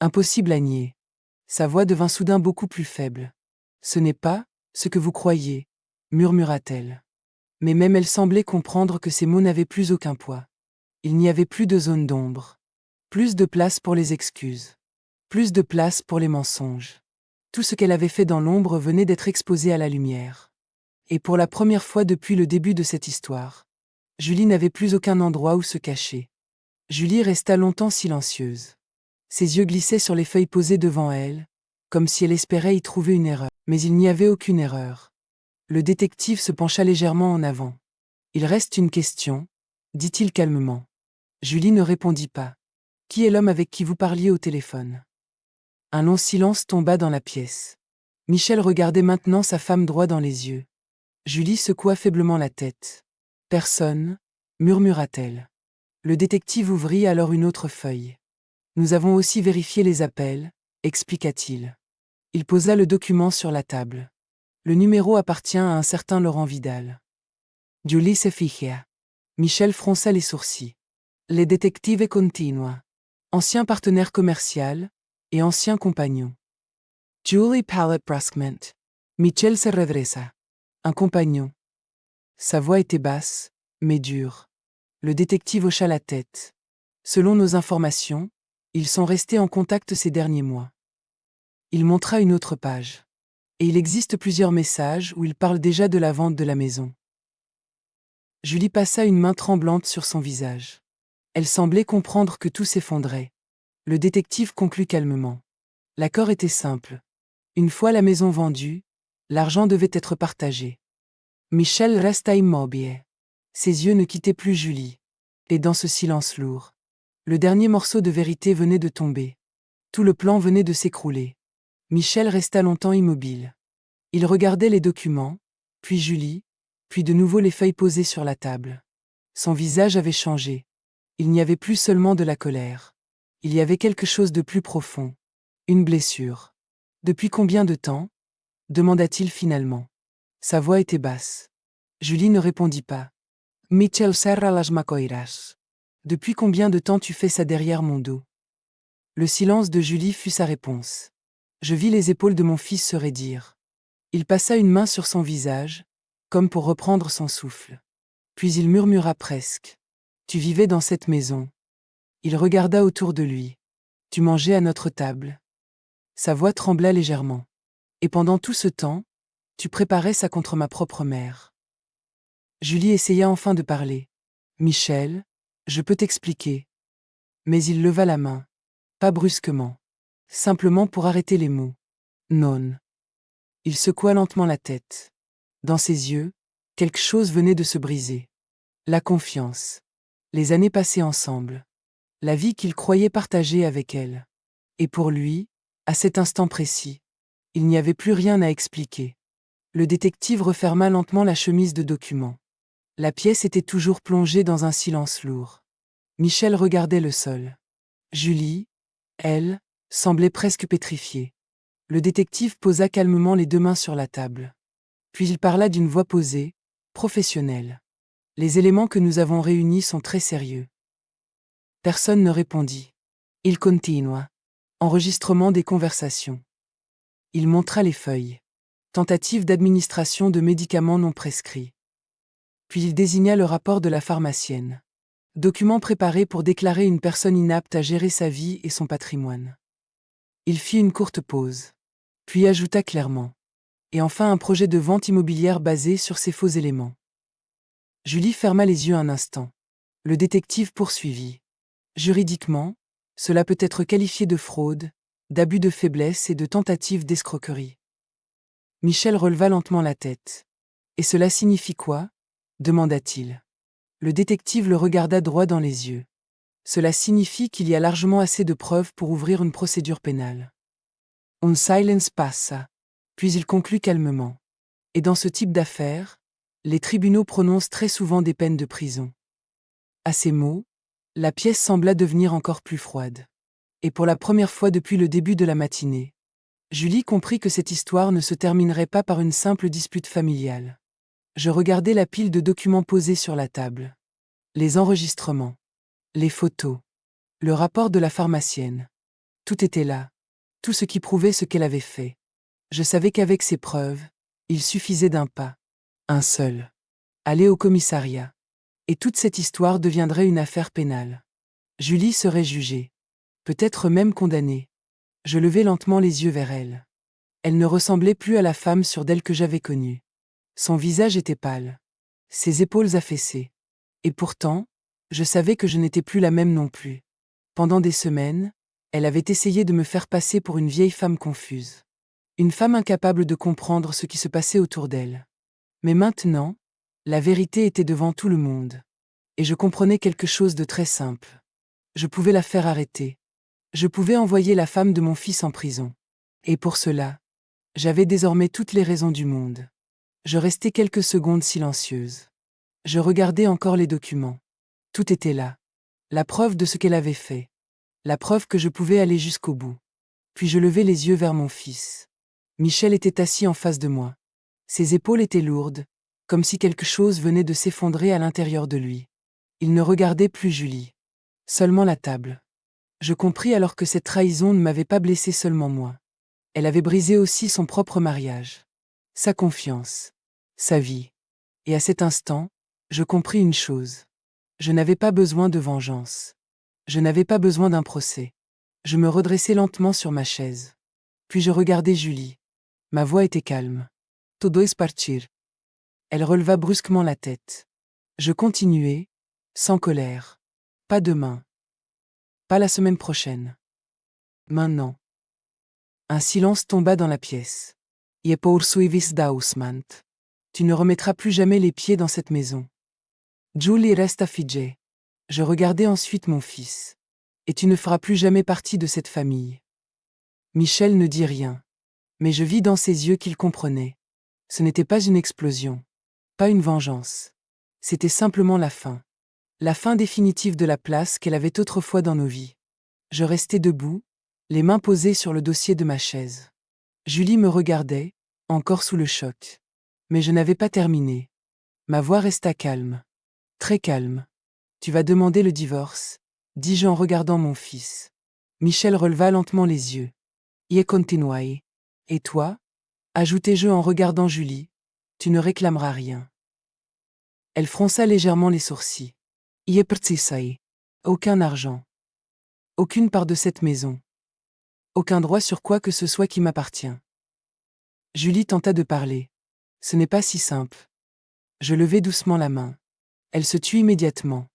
Impossible à nier. Sa voix devint soudain beaucoup plus faible. Ce n'est pas ce que vous croyez, murmura-t-elle. Mais même elle semblait comprendre que ces mots n'avaient plus aucun poids. Il n'y avait plus de zone d'ombre. Plus de place pour les excuses. Plus de place pour les mensonges. Tout ce qu'elle avait fait dans l'ombre venait d'être exposé à la lumière. Et pour la première fois depuis le début de cette histoire, Julie n'avait plus aucun endroit où se cacher. Julie resta longtemps silencieuse. Ses yeux glissaient sur les feuilles posées devant elle, comme si elle espérait y trouver une erreur. Mais il n'y avait aucune erreur. Le détective se pencha légèrement en avant. Il reste une question, dit-il calmement. Julie ne répondit pas. Qui est l'homme avec qui vous parliez au téléphone? Un long silence tomba dans la pièce. Michel regardait maintenant sa femme droit dans les yeux. Julie secoua faiblement la tête. Personne, murmura-t-elle. Le détective ouvrit alors une autre feuille. Nous avons aussi vérifié les appels, expliqua-t-il. Il posa le document sur la table. Le numéro appartient à un certain Laurent Vidal. Julie se fija. Michel fronça les sourcils. Les détectives continua. Ancien partenaire commercial et ancien compagnon. Julie palate brusquement. Michel se redressa. Un compagnon. Sa voix était basse, mais dure. Le détective hocha la tête. Selon nos informations, ils sont restés en contact ces derniers mois. Il montra une autre page. Et il existe plusieurs messages où il parle déjà de la vente de la maison. Julie passa une main tremblante sur son visage. Elle semblait comprendre que tout s'effondrait. Le détective conclut calmement. L'accord était simple. Une fois la maison vendue, l'argent devait être partagé. Michel resta immobile. Ses yeux ne quittaient plus Julie. Et dans ce silence lourd, le dernier morceau de vérité venait de tomber. Tout le plan venait de s'écrouler. Michel resta longtemps immobile. Il regardait les documents, puis Julie, puis de nouveau les feuilles posées sur la table. Son visage avait changé. Il n'y avait plus seulement de la colère. Il y avait quelque chose de plus profond. Une blessure. Depuis combien de temps? Demanda-t-il finalement. Sa voix était basse. Julie ne répondit pas. Michel cerra las macoiras. Depuis combien de temps tu fais ça derrière mon dos? Le silence de Julie fut sa réponse. Je vis les épaules de mon fils se raidir. Il passa une main sur son visage, comme pour reprendre son souffle. Puis il murmura presque. Tu vivais dans cette maison. Il regarda autour de lui. Tu mangeais à notre table. Sa voix trembla légèrement. Et pendant tout ce temps, tu préparais ça contre ma propre mère. Julie essaya enfin de parler. Michel, je peux t'expliquer. Mais il leva la main. Pas brusquement. Simplement pour arrêter les mots. Non. Il secoua lentement la tête. Dans ses yeux, quelque chose venait de se briser. La confiance. Les années passées ensemble. La vie qu'il croyait partager avec elle. Et pour lui, à cet instant précis, il n'y avait plus rien à expliquer. Le détective referma lentement la chemise de documents. La pièce était toujours plongée dans un silence lourd. Michel regardait le sol. Julie, elle, semblait presque pétrifiée. Le détective posa calmement les 2 mains sur la table. Puis il parla d'une voix posée, professionnelle. Les éléments que nous avons réunis sont très sérieux. Personne ne répondit. Il continua. Enregistrement des conversations. Il montra les feuilles. Tentative d'administration de médicaments non prescrits. Puis il désigna le rapport de la pharmacienne. Document préparé pour déclarer une personne inapte à gérer sa vie et son patrimoine. Il fit une courte pause. Puis ajouta clairement. Et enfin un projet de vente immobilière basé sur ces faux éléments. Julie ferma les yeux un instant. Le détective poursuivit. Juridiquement, cela peut être qualifié de fraude, d'abus de faiblesse et de tentative d'escroquerie. Michel releva lentement la tête. Et cela signifie quoi ? Demanda-t-il. Le détective le regarda droit dans les yeux. Cela signifie qu'il y a largement assez de preuves pour ouvrir une procédure pénale. Un silence passa. Puis il conclut calmement. Et dans ce type d'affaires, les tribunaux prononcent très souvent des peines de prison. À ces mots, la pièce sembla devenir encore plus froide. Et pour la première fois depuis le début de la matinée, Julie comprit que cette histoire ne se terminerait pas par une simple dispute familiale. Je regardais la pile de documents posés sur la table. Les enregistrements, les photos, le rapport de la pharmacienne. Tout était là, tout ce qui prouvait ce qu'elle avait fait. Je savais qu'avec ces preuves, il suffisait d'un pas, un seul. Aller au commissariat. Et toute cette histoire deviendrait une affaire pénale. Julie serait jugée. Peut-être même condamnée. Je levai lentement les yeux vers elle. Elle ne ressemblait plus à la femme sure d'elle que j'avais connue. Son visage était pâle. Ses épaules affaissées. Et pourtant, je savais que je n'étais plus la même non plus. Pendant des semaines, elle avait essayé de me faire passer pour une vieille femme confuse. Une femme incapable de comprendre ce qui se passait autour d'elle. Mais maintenant, la vérité était devant tout le monde. Et je comprenais quelque chose de très simple. Je pouvais la faire arrêter. Je pouvais envoyer la femme de mon fils en prison. Et pour cela, j'avais désormais toutes les raisons du monde. Je restai quelques secondes silencieuse. Je regardais encore les documents. Tout était là. La preuve de ce qu'elle avait fait. La preuve que je pouvais aller jusqu'au bout. Puis je levai les yeux vers mon fils. Michel était assis en face de moi. Ses épaules étaient lourdes, comme si quelque chose venait de s'effondrer à l'intérieur de lui. Il ne regardait plus Julie. Seulement la table. Je compris alors que cette trahison ne m'avait pas blessé seulement moi. Elle avait brisé aussi son propre mariage. Sa confiance. Sa vie. Et à cet instant, je compris une chose. Je n'avais pas besoin de vengeance. Je n'avais pas besoin d'un procès. Je me redressai lentement sur ma chaise. Puis je regardai Julie. Ma voix était calme. Todo es partir. Elle releva brusquement la tête. Je continuai, sans colère. Pas demain. Pas la semaine prochaine. Maintenant. Un silence tomba dans la pièce. Je poursuivis d'ausmant. Tu ne remettras plus jamais les pieds dans cette maison. Julie resta figée. Je regardai ensuite mon fils. Et tu ne feras plus jamais partie de cette famille. Michel ne dit rien. Mais je vis dans ses yeux qu'il comprenait. Ce n'était pas une explosion. Pas une vengeance. C'était simplement la fin. La fin définitive de la place qu'elle avait autrefois dans nos vies. Je restai debout, les mains posées sur le dossier de ma chaise. Julie me regardait, encore sous le choc. Mais je n'avais pas terminé. Ma voix resta calme. Très calme. Tu vas demander le divorce, dis-je en regardant mon fils. Michel releva lentement les yeux. Je continuai. Et toi ? Ajoutai-je en regardant Julie. Tu ne réclameras rien. Elle fronça légèrement les sourcils. E precisei. Aucun argent. Aucune part de cette maison. Aucun droit sur quoi que ce soit qui m'appartient. Julie tenta de parler. Ce n'est pas si simple. Je levai doucement la main. Elle se tut immédiatement.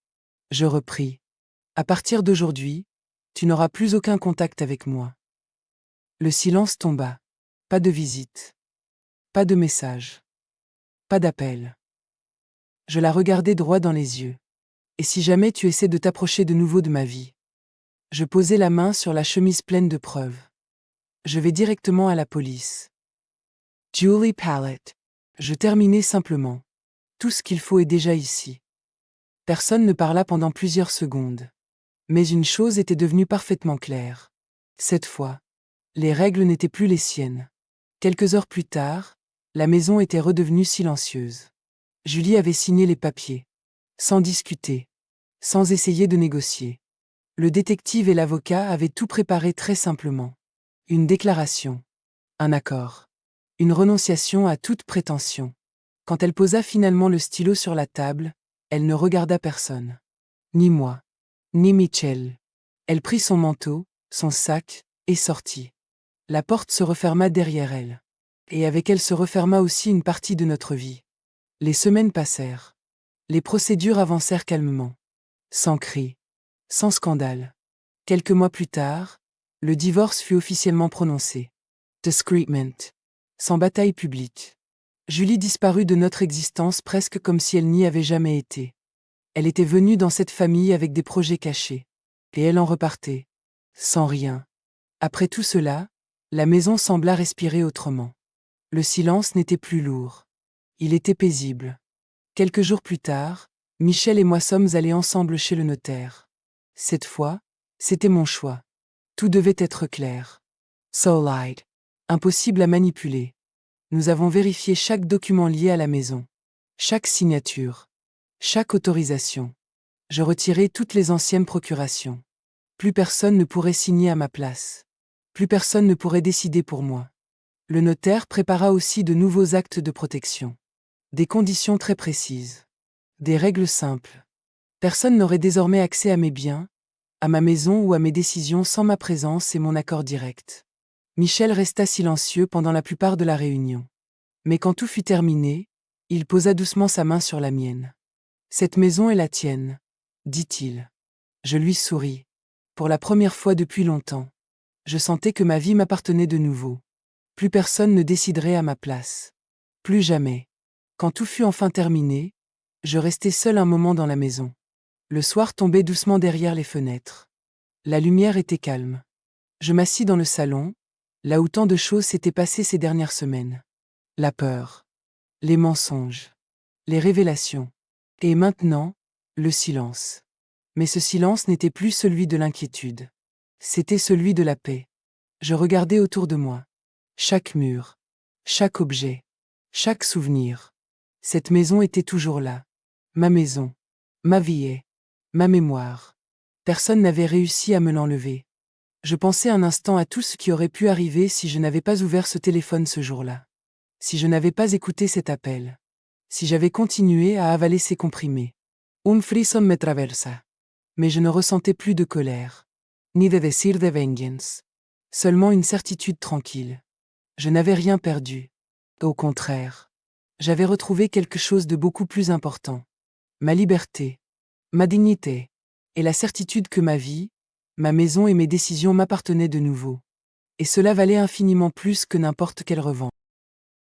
Je repris. À partir d'aujourd'hui, tu n'auras plus aucun contact avec moi. Le silence tomba. Pas de visite. Pas de message. Pas d'appel. Je la regardai droit dans les yeux. Et si jamais tu essaies de t'approcher de nouveau de ma vie? Je posai la main sur la chemise pleine de preuves. Je vais directement à la police. Julie Pallett. Je terminai simplement. Tout ce qu'il faut est déjà ici. Personne ne parla pendant plusieurs secondes. Mais une chose était devenue parfaitement claire. Cette fois, les règles n'étaient plus les siennes. Quelques heures plus tard, la maison était redevenue silencieuse. Julie avait signé les papiers. Sans discuter. Sans essayer de négocier. Le détective et l'avocat avaient tout préparé très simplement. Une déclaration. Un accord. Une renonciation à toute prétention. Quand elle posa finalement le stylo sur la table, elle ne regarda personne. Ni moi. Ni Mitchell. Elle prit son manteau, son sac, et sortit. La porte se referma derrière elle. Et avec elle se referma aussi une partie de notre vie. Les semaines passèrent. Les procédures avancèrent calmement. Sans cri. Sans scandale. Quelques mois plus tard, le divorce fut officiellement prononcé. Discreetment. Sans bataille publique. Julie disparut de notre existence presque comme si elle n'y avait jamais été. Elle était venue dans cette famille avec des projets cachés. Et elle en repartait. Sans rien. Après tout cela, la maison sembla respirer autrement. Le silence n'était plus lourd. Il était paisible. Quelques jours plus tard, Michel et moi sommes allés ensemble chez le notaire. Cette fois, c'était mon choix. Tout devait être clair. Solide. Impossible à manipuler. Nous avons vérifié chaque document lié à la maison. Chaque signature. Chaque autorisation. Je retirai toutes les anciennes procurations. Plus personne ne pourrait signer à ma place. Plus personne ne pourrait décider pour moi. Le notaire prépara aussi de nouveaux actes de protection. Des conditions très précises. Des règles simples. Personne n'aurait désormais accès à mes biens, à ma maison ou à mes décisions sans ma présence et mon accord direct. Michel resta silencieux pendant la plupart de la réunion. Mais quand tout fut terminé, il posa doucement sa main sur la mienne. « Cette maison est la tienne, » dit-il. Je lui souris. Pour la première fois depuis longtemps. Je sentais que ma vie m'appartenait de nouveau. Plus personne ne déciderait à ma place. Plus jamais. Quand tout fut enfin terminé, je restai seul un moment dans la maison. Le soir tombait doucement derrière les fenêtres. La lumière était calme. Je m'assis dans le salon, là où tant de choses s'étaient passées ces dernières semaines. La peur. Les mensonges. Les révélations. Et maintenant, le silence. Mais ce silence n'était plus celui de l'inquiétude. C'était celui de la paix. Je regardais autour de moi. Chaque mur. Chaque objet. Chaque souvenir. Cette maison était toujours là. Ma maison. Ma vie. Ma mémoire. Personne n'avait réussi à me l'enlever. Je pensais un instant à tout ce qui aurait pu arriver si je n'avais pas ouvert ce téléphone ce jour-là. Si je n'avais pas écouté cet appel. Si j'avais continué à avaler ces comprimés. Un frisson me traversa. Mais je ne ressentais plus de colère. Ni de désir de vengeance. Seulement une certitude tranquille. Je n'avais rien perdu. Au contraire. J'avais retrouvé quelque chose de beaucoup plus important. Ma liberté. Ma dignité. Et la certitude que ma vie, ma maison et mes décisions m'appartenaient de nouveau. Et cela valait infiniment plus que n'importe quelle revanche.